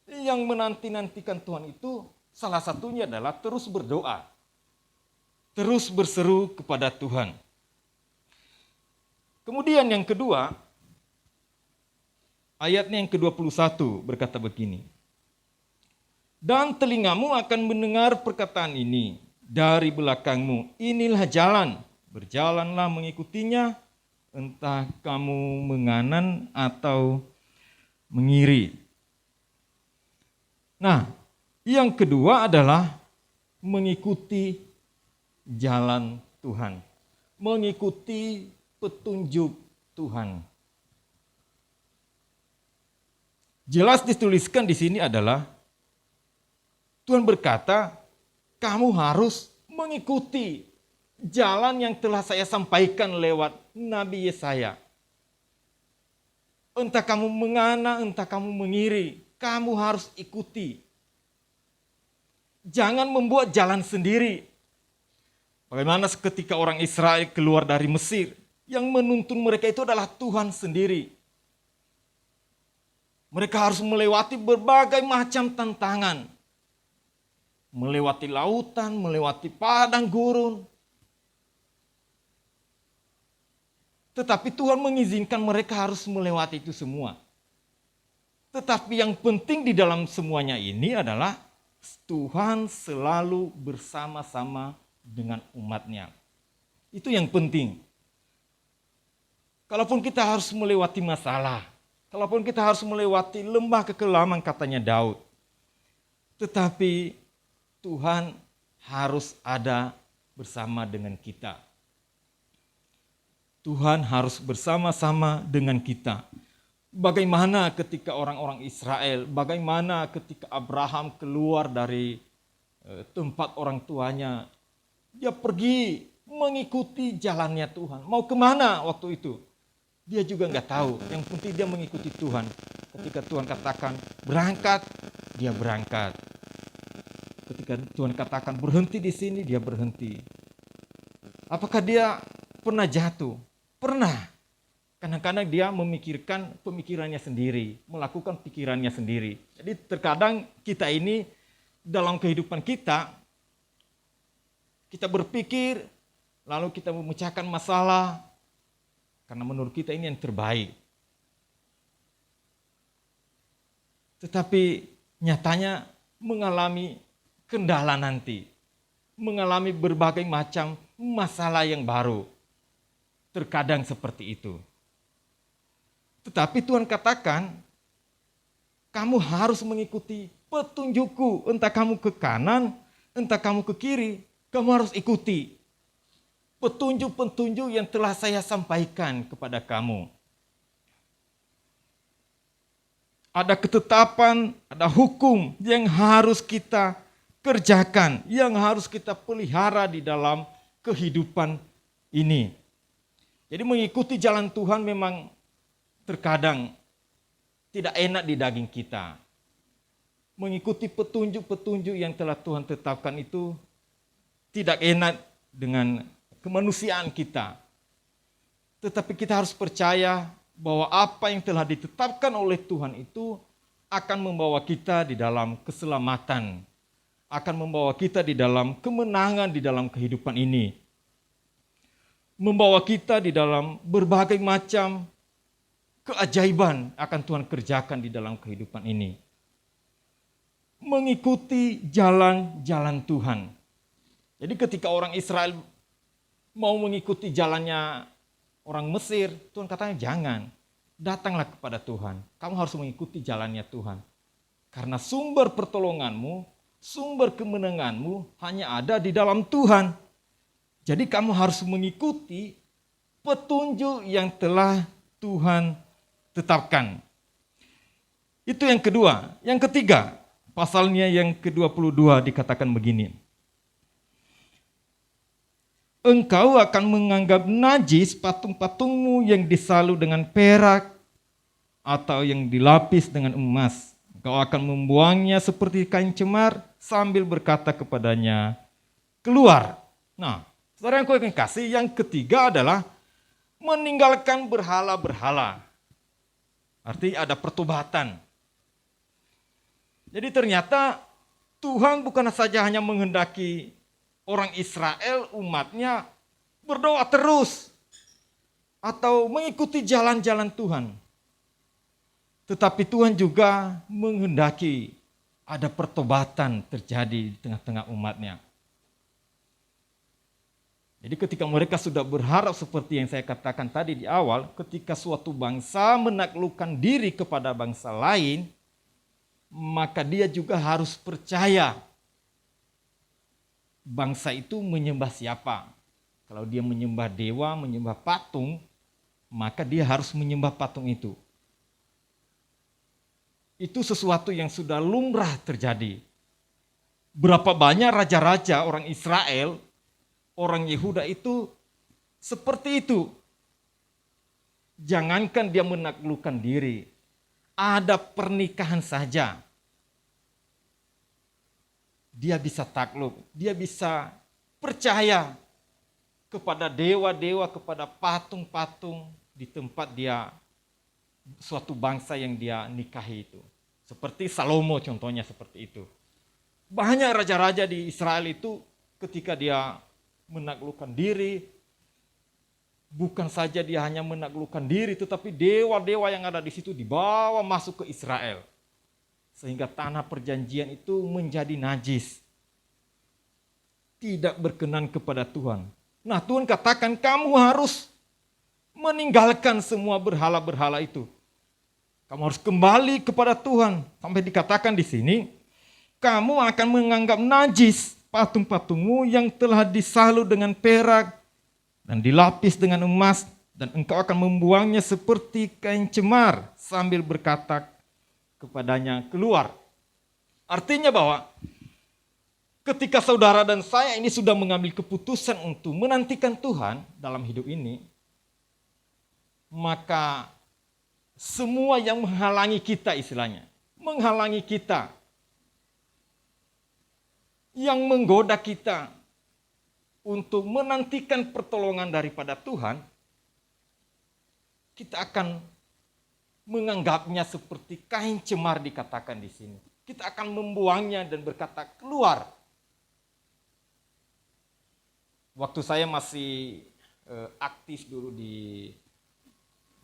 yang menanti-nantikan Tuhan itu salah satunya adalah terus berdoa. Terus berseru kepada Tuhan. Kemudian yang kedua, ayatnya yang ke-21 berkata begini. Dan telingamu akan mendengar perkataan ini dari belakangmu. Inilah jalan, berjalanlah mengikutinya, entah kamu menganan atau mengiri. Nah, yang kedua adalah mengikuti jalan Tuhan. Mengikuti petunjuk Tuhan. Jelas dituliskan di sini adalah Tuhan berkata, kamu harus mengikuti jalan yang telah saya sampaikan lewat Nabi Yesaya. Entah kamu mengana, entah kamu mengiri, kamu harus ikuti. Jangan membuat jalan sendiri. Bagaimana ketika orang Israel keluar dari Mesir, yang menuntun mereka itu adalah Tuhan sendiri. Mereka harus melewati berbagai macam tantangan. Melewati lautan, melewati padang gurun. Tetapi Tuhan mengizinkan mereka harus melewati itu semua. Tetapi yang penting di dalam semuanya ini adalah Tuhan selalu bersama-sama dengan umatnya. Itu yang penting. Kalaupun kita harus melewati masalah, kalaupun kita harus melewati lembah kekelaman katanya Daud, tetapi Tuhan harus ada bersama dengan kita. Tuhan harus bersama-sama dengan kita. Bagaimana ketika orang-orang Israel, bagaimana ketika Abraham keluar dari tempat orang tuanya, dia pergi mengikuti jalannya Tuhan. Mau kemana waktu itu? Dia juga nggak tahu. Yang penting dia mengikuti Tuhan. Ketika Tuhan katakan berangkat, dia berangkat. Ketika Tuhan katakan berhenti di sini, dia berhenti. Apakah dia pernah jatuh? Pernah. Kadang-kadang dia memikirkan pemikirannya sendiri, melakukan pikirannya sendiri. Jadi terkadang kita ini dalam kehidupan kita berpikir, lalu kita memecahkan masalah, karena menurut kita ini yang terbaik. Tetapi nyatanya mengalami kendala nanti, mengalami berbagai macam masalah yang baru. Terkadang seperti itu. Tetapi Tuhan katakan, kamu harus mengikuti petunjukku, entah kamu ke kanan, entah kamu ke kiri, kamu harus ikuti petunjuk-petunjuk yang telah saya sampaikan kepada kamu. Ada ketetapan, ada hukum yang harus kita kerjakan, yang harus kita pelihara di dalam kehidupan ini. Jadi mengikuti jalan Tuhan memang terkadang tidak enak di daging kita. mengikuti petunjuk-petunjuk yang telah Tuhan tetapkan itu tidak enak dengan kemanusiaan kita. Tetapi kita harus percaya bahwa apa yang telah ditetapkan oleh Tuhan itu akan membawa kita di dalam keselamatan, akan membawa kita di dalam kemenangan di dalam kehidupan ini, membawa kita di dalam berbagai macam keajaiban akan Tuhan kerjakan di dalam kehidupan ini. Mengikuti jalan-jalan Tuhan. Jadi ketika orang Israel mau mengikuti jalannya orang Mesir, Tuhan katanya jangan. Datanglah kepada Tuhan. Kamu harus mengikuti jalannya Tuhan. Karena sumber pertolonganmu, sumber kemenanganmu hanya ada di dalam Tuhan. Jadi kamu harus mengikuti petunjuk yang telah Tuhan tetapkan. Itu yang kedua. Yang ketiga, pasalnya yang ke-22 dikatakan begini. Engkau akan menganggap najis patung-patungmu yang disalu dengan perak atau yang dilapis dengan emas. Engkau akan membuangnya seperti kain cemar sambil berkata kepadanya, keluar. Nah, saudara yang aku kasih, yang ketiga adalah meninggalkan berhala-berhala. Artinya ada pertobatan. Jadi ternyata Tuhan bukan saja hanya menghendaki orang Israel, umatnya berdoa terus atau mengikuti jalan-jalan Tuhan. Tetapi Tuhan juga menghendaki ada pertobatan terjadi di tengah-tengah umatnya. Jadi ketika mereka sudah berharap seperti yang saya katakan tadi di awal, ketika suatu bangsa menaklukkan diri kepada bangsa lain, maka dia juga harus percaya bangsa itu menyembah siapa. Kalau dia menyembah dewa, menyembah patung, maka dia harus menyembah patung itu. Itu sesuatu yang sudah lumrah terjadi. Berapa banyak raja-raja orang Israel, orang Yehuda itu seperti itu. Jangankan dia menaklukkan diri, ada pernikahan saja, dia bisa takluk, dia bisa percaya kepada dewa-dewa, kepada patung-patung di tempat dia, suatu bangsa yang dia nikahi itu. Seperti Salomo contohnya seperti itu. Banyak raja-raja di Israel itu ketika dia menaklukkan diri, bukan saja dia hanya menaklukkan diri, tetapi dewa-dewa yang ada di situ dibawa masuk ke Israel. Sehingga tanah perjanjian itu menjadi najis. Tidak berkenan kepada Tuhan. Nah, Tuhan katakan kamu harus meninggalkan semua berhala-berhala itu. Kamu harus kembali kepada Tuhan. Sampai dikatakan di sini, kamu akan menganggap najis patung-patungmu yang telah disalu dengan perak dan dilapis dengan emas, dan engkau akan membuangnya seperti kain cemar sambil berkata kepadanya, keluar. Artinya bahwa ketika saudara dan saya ini sudah mengambil keputusan untuk menantikan Tuhan dalam hidup ini, maka semua yang menghalangi kita istilahnya, menghalangi kita, yang menggoda kita untuk menantikan pertolongan daripada Tuhan, kita akan menganggapnya seperti kain cemar dikatakan di sini. Kita akan membuangnya dan berkata, keluar. Waktu saya masih aktif dulu di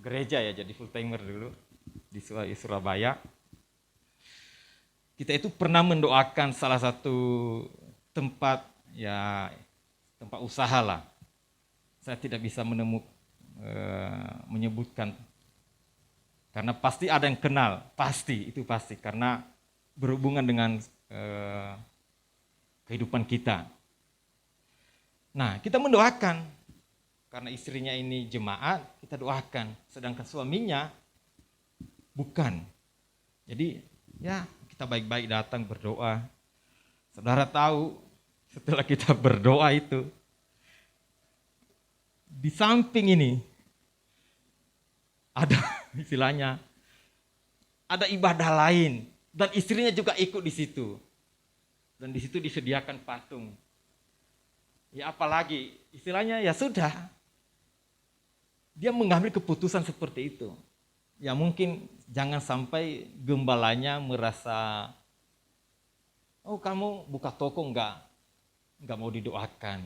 gereja ya, jadi full timer dulu di Surabaya. Kita itu pernah mendoakan salah satu tempat ya, tempat usaha lah. Saya tidak bisa menyebutkan karena pasti ada yang kenal, pasti itu pasti karena berhubungan dengan kehidupan kita. Nah, kita mendoakan karena istrinya ini jemaat, kita doakan, sedangkan suaminya bukan. Jadi ya kita baik-baik datang berdoa. Saudara tahu setelah kita berdoa itu, di samping ini ada istilahnya, ada ibadah lain Dan istrinya juga ikut di situ. Dan di situ disediakan patung. Ya apalagi, istilahnya ya sudah. Dia mengambil keputusan seperti itu. Ya mungkin jangan sampai gembalanya merasa, oh kamu buka toko enggak mau didoakan.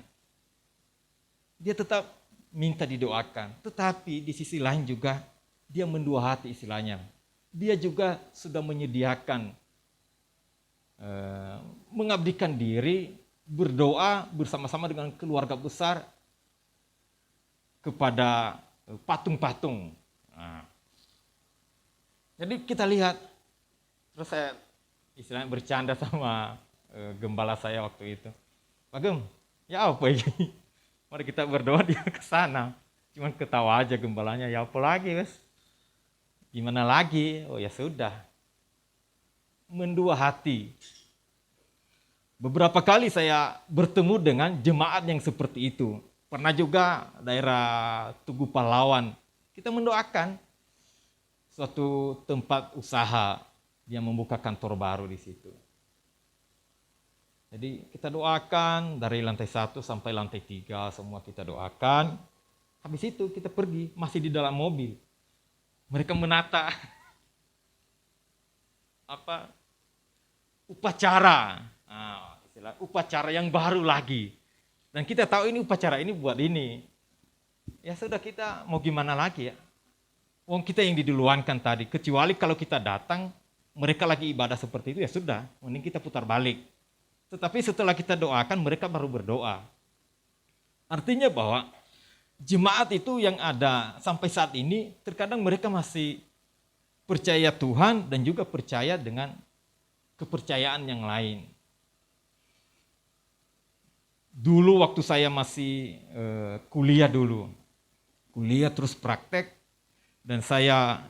Dia tetap minta didoakan. Tetapi di sisi lain juga dia mendua hati istilahnya. Dia juga sudah menyediakan, mengabdikan diri, berdoa bersama-sama dengan keluarga besar kepada patung-patung. Nah, jadi kita lihat, terus saya istilahnya bercanda sama gembala saya waktu itu. Pak Gem, ya apa ini? Mari kita berdoa dia ke sana. Cuman ketawa aja gembalanya, ya apa lagi wes? Gimana lagi? Oh ya sudah. Mendua hati. Beberapa kali saya bertemu dengan jemaat yang seperti itu. Pernah juga daerah Tugu Pahlawan. Kita mendoakan suatu tempat usaha. Dia membuka kantor baru di situ. Jadi kita doakan dari lantai 1 sampai lantai 3. Semua kita doakan. Habis itu kita pergi, masih di dalam mobil. Mereka menata upacara, upacara yang baru lagi. Dan kita tahu ini upacara ini buat ini. Ya sudah, kita mau gimana lagi ya. Wong kita yang diduluankan tadi, kecuali kalau kita datang, mereka lagi ibadah seperti itu, ya sudah, mending kita putar balik. Tetapi setelah kita doakan, mereka baru berdoa. Artinya bahwa jemaat itu yang ada sampai saat ini, terkadang mereka masih percaya Tuhan dan juga percaya dengan kepercayaan yang lain. Dulu waktu saya masih kuliah terus praktek, dan saya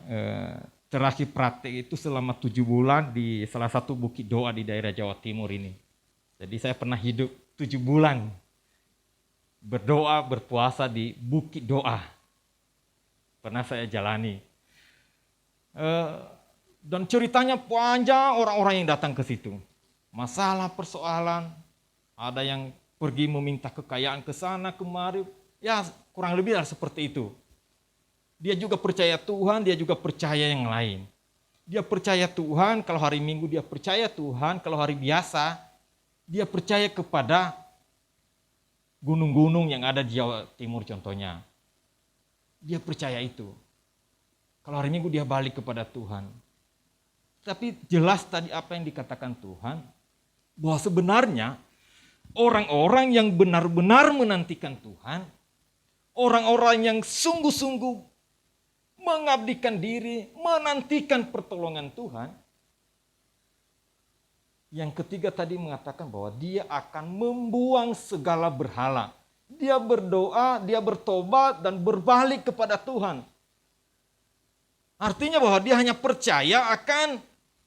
terakhir praktek itu selama 7 bulan di salah satu bukit doa di daerah Jawa Timur ini. Jadi saya pernah hidup 7 bulan berdoa, berpuasa di bukit doa. Pernah saya jalani. Dan ceritanya panjang orang-orang yang datang ke situ. Masalah, persoalan, ada yang pergi meminta kekayaan ke sana kemari. Ya kurang lebih seperti itu. Dia juga percaya Tuhan, dia juga percaya yang lain. Dia percaya Tuhan, kalau hari Minggu dia percaya Tuhan, kalau hari biasa dia percaya kepada gunung-gunung yang ada di Jawa Timur contohnya. Dia percaya itu. Kalau hari Minggu dia balik kepada Tuhan. Tapi jelas tadi apa yang dikatakan Tuhan, bahwa sebenarnya orang-orang yang benar-benar menantikan Tuhan, orang-orang yang sungguh-sungguh mengabdikan diri, menantikan pertolongan Tuhan, yang ketiga tadi mengatakan bahwa dia akan membuang segala berhala. Dia berdoa, dia bertobat dan berbalik kepada Tuhan. Artinya bahwa dia hanya percaya akan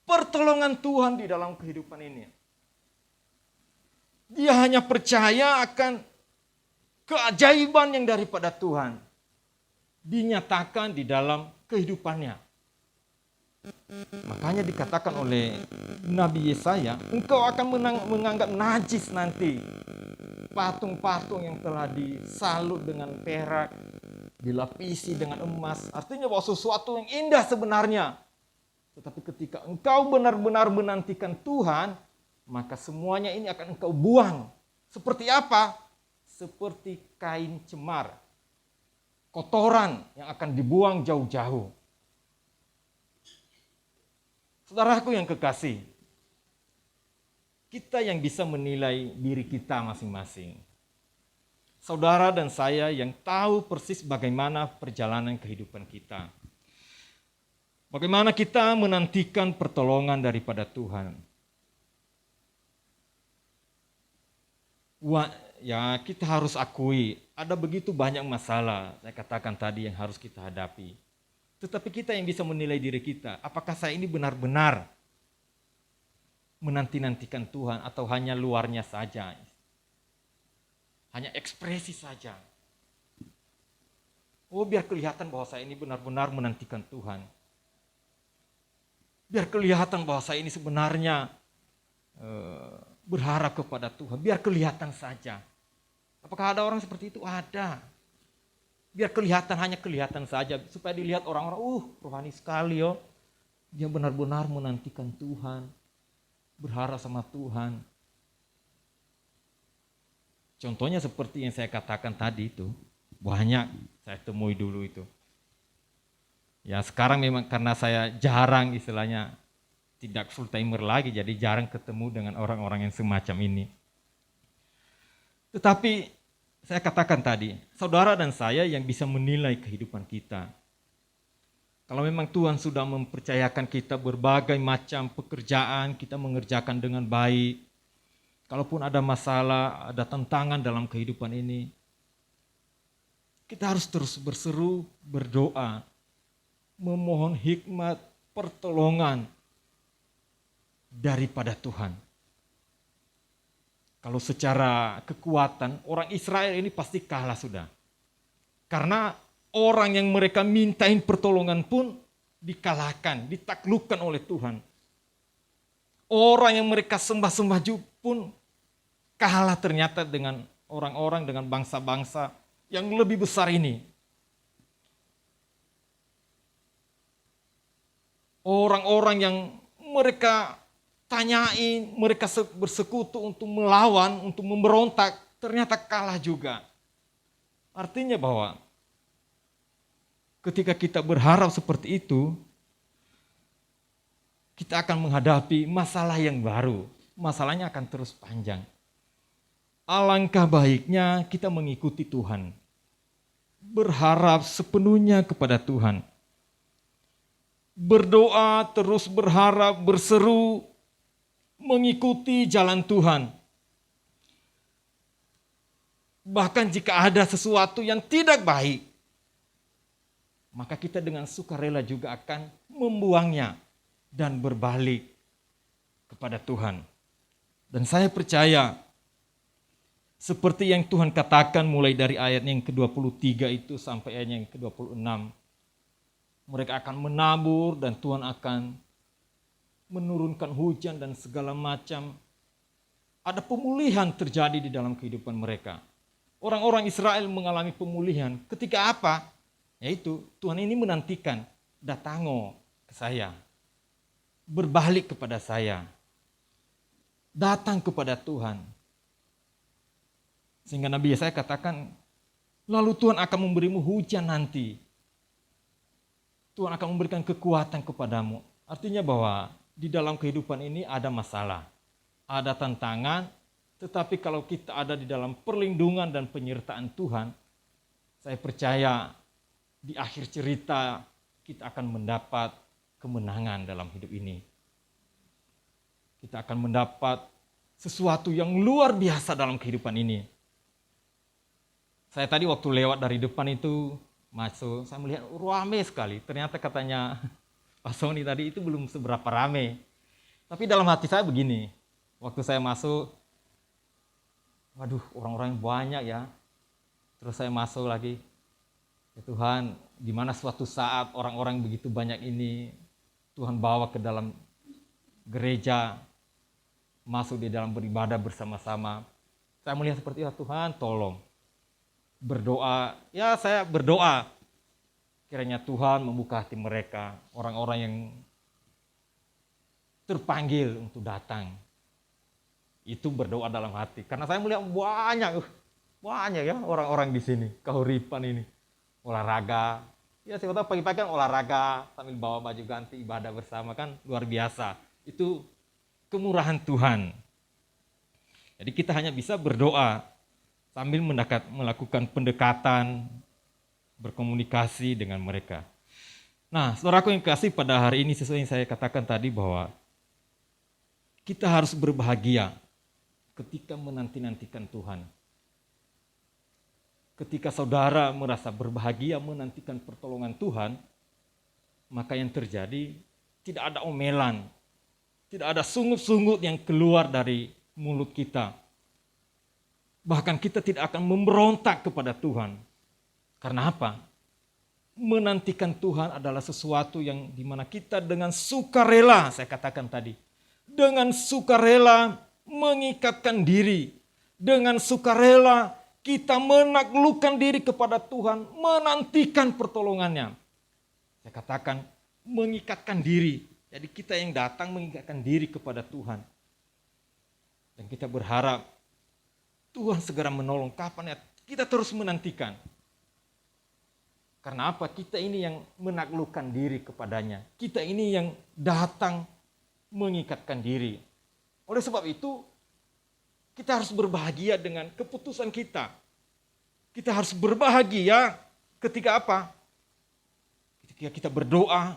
pertolongan Tuhan di dalam kehidupan ini. Dia hanya percaya akan keajaiban yang daripada Tuhan dinyatakan di dalam kehidupannya. Makanya dikatakan oleh Nabi Yesaya, engkau akan menganggap najis nanti patung-patung yang telah disalut dengan perak, dilapisi dengan emas. Artinya bahwa sesuatu yang indah sebenarnya. Tetapi ketika engkau benar-benar menantikan Tuhan, maka semuanya ini akan engkau buang. Seperti apa? Seperti kain cemar. Kotoran yang akan dibuang jauh-jauh. Saudaraku yang kekasih, kita yang bisa menilai diri kita masing-masing. Saudara dan saya yang tahu persis bagaimana perjalanan kehidupan kita. Bagaimana kita menantikan pertolongan daripada Tuhan. Ya kita harus akui, ada begitu banyak masalah, saya katakan tadi, yang harus kita hadapi. Tetapi kita yang bisa menilai diri kita, apakah saya ini benar-benar menanti-nantikan Tuhan atau hanya luarnya saja. Hanya ekspresi saja. Oh biar kelihatan bahwa saya ini benar-benar menantikan Tuhan. Biar kelihatan bahwa saya ini sebenarnya berharap kepada Tuhan. Biar kelihatan saja. Apakah ada orang seperti itu? Ada. Biar kelihatan, hanya kelihatan saja. Supaya dilihat orang-orang, rohani sekali yo. Dia benar-benar menantikan Tuhan. Berharap sama Tuhan. Contohnya seperti yang saya katakan tadi itu. Banyak saya temui dulu itu. Ya sekarang memang karena saya jarang istilahnya tidak full timer lagi, jadi jarang ketemu dengan orang-orang yang semacam ini. Tetapi saya katakan tadi, saudara dan saya yang bisa menilai kehidupan kita. Kalau memang Tuhan sudah mempercayakan kita berbagai macam pekerjaan, kita mengerjakan dengan baik. Kalaupun ada masalah, ada tantangan dalam kehidupan ini, kita harus terus berseru, berdoa, memohon hikmat, pertolongan daripada Tuhan. Kalau secara kekuatan, orang Israel ini pasti kalah sudah. Karena orang yang mereka mintain pertolongan pun dikalahkan, ditaklukkan oleh Tuhan. Orang yang mereka sembah-sembah pun kalah ternyata dengan orang-orang, dengan bangsa-bangsa yang lebih besar ini. Orang-orang yang mereka tanyain, mereka bersekutu untuk melawan, untuk memberontak, ternyata kalah juga. Artinya bahwa ketika kita berharap seperti itu, kita akan menghadapi masalah yang baru. Masalahnya akan terus panjang. Alangkah baiknya kita mengikuti Tuhan. Berharap sepenuhnya kepada Tuhan. Berdoa, terus berharap, berseru, mengikuti jalan Tuhan. Bahkan jika ada sesuatu yang tidak baik, maka kita dengan sukarela juga akan membuangnya dan berbalik kepada Tuhan. Dan saya percaya, seperti yang Tuhan katakan mulai dari ayat yang ke-23 itu sampai ayat yang ke-26, mereka akan menabur dan Tuhan akan menurunkan hujan dan segala macam. Ada pemulihan terjadi di dalam kehidupan mereka. Orang-orang Israel mengalami pemulihan. Ketika apa? Yaitu Tuhan ini menantikan, datango ke saya. Berbalik kepada saya. Datang kepada Tuhan. Sehingga Nabi Yesaya katakan, lalu Tuhan akan memberimu hujan nanti. Tuhan akan memberikan kekuatan kepadamu. Artinya bahwa di dalam kehidupan ini ada masalah, ada tantangan, tetapi kalau kita ada di dalam perlindungan dan penyertaan Tuhan, saya percaya di akhir cerita kita akan mendapat kemenangan dalam hidup ini. Kita akan mendapat sesuatu yang luar biasa dalam kehidupan ini. Saya tadi waktu lewat dari depan itu, masuk, saya melihat ramai sekali. Ternyata katanya Pak Sony tadi itu belum seberapa ramai. Tapi dalam hati saya begini, waktu saya masuk, waduh orang-orang banyak ya. Terus saya masuk lagi, ya Tuhan, di mana suatu saat orang-orang begitu banyak ini, Tuhan bawa ke dalam gereja, masuk di dalam beribadah bersama-sama. Saya melihat seperti itu, Tuhan tolong. Berdoa, ya saya berdoa kiranya Tuhan membuka hati mereka, orang-orang yang terpanggil untuk datang. Itu berdoa dalam hati, karena saya melihat banyak ya orang-orang di sini, Kahuripan ini, olahraga. Ya saya tahu pagi-pagi kan olahraga sambil bawa baju ganti ibadah bersama kan luar biasa. Itu kemurahan Tuhan. Jadi kita hanya bisa berdoa sambil melakukan pendekatan, berkomunikasi dengan mereka. Nah, saudaraku yang kasih, pada hari ini sesuai yang saya katakan tadi bahwa kita harus berbahagia ketika menanti-nantikan Tuhan. Ketika saudara merasa berbahagia menantikan pertolongan Tuhan, maka yang terjadi tidak ada omelan, tidak ada sungut-sungut yang keluar dari mulut kita. Bahkan kita tidak akan memberontak kepada Tuhan. Karena apa? menantikan Tuhan adalah sesuatu yang dimana kita dengan sukarela, saya katakan tadi, dengan sukarela mengikatkan diri, dengan sukarela kita menaklukkan diri kepada Tuhan, menantikan pertolongannya. Saya katakan mengikatkan diri, jadi kita yang datang mengikatkan diri kepada Tuhan. Dan kita berharap Tuhan segera menolong. Kapan ya? Kita terus menantikan. Karena apa? Kita ini yang menaklukkan diri kepadanya. Kita ini yang datang mengikatkan diri. Oleh sebab itu, kita harus berbahagia dengan keputusan kita. Kita harus berbahagia ketika apa? Ketika kita berdoa,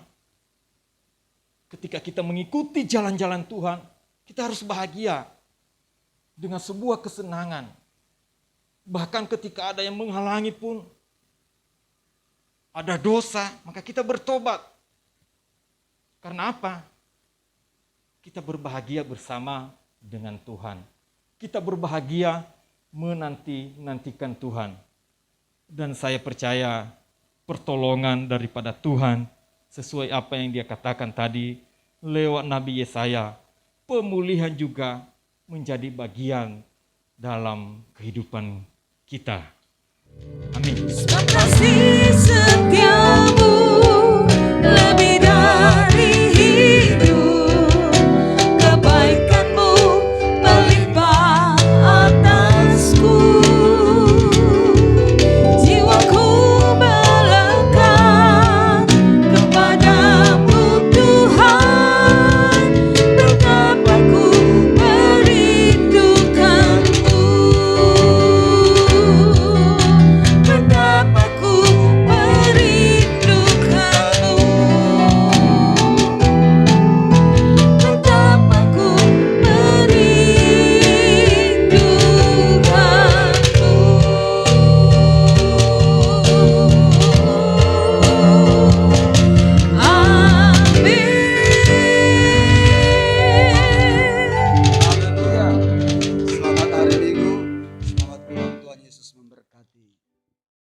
ketika kita mengikuti jalan-jalan Tuhan, kita harus bahagia dengan sebuah kesenangan. Bahkan ketika ada yang menghalangi pun, ada dosa, maka kita bertobat. Karena apa? Kita berbahagia bersama dengan Tuhan. Kita berbahagia menantikan Tuhan. Dan saya percaya pertolongan daripada Tuhan sesuai apa yang dia katakan tadi lewat Nabi Yesaya. Pemulihan juga menjadi bagian dalam kehidupan kita. Amin. Sebab kasih setia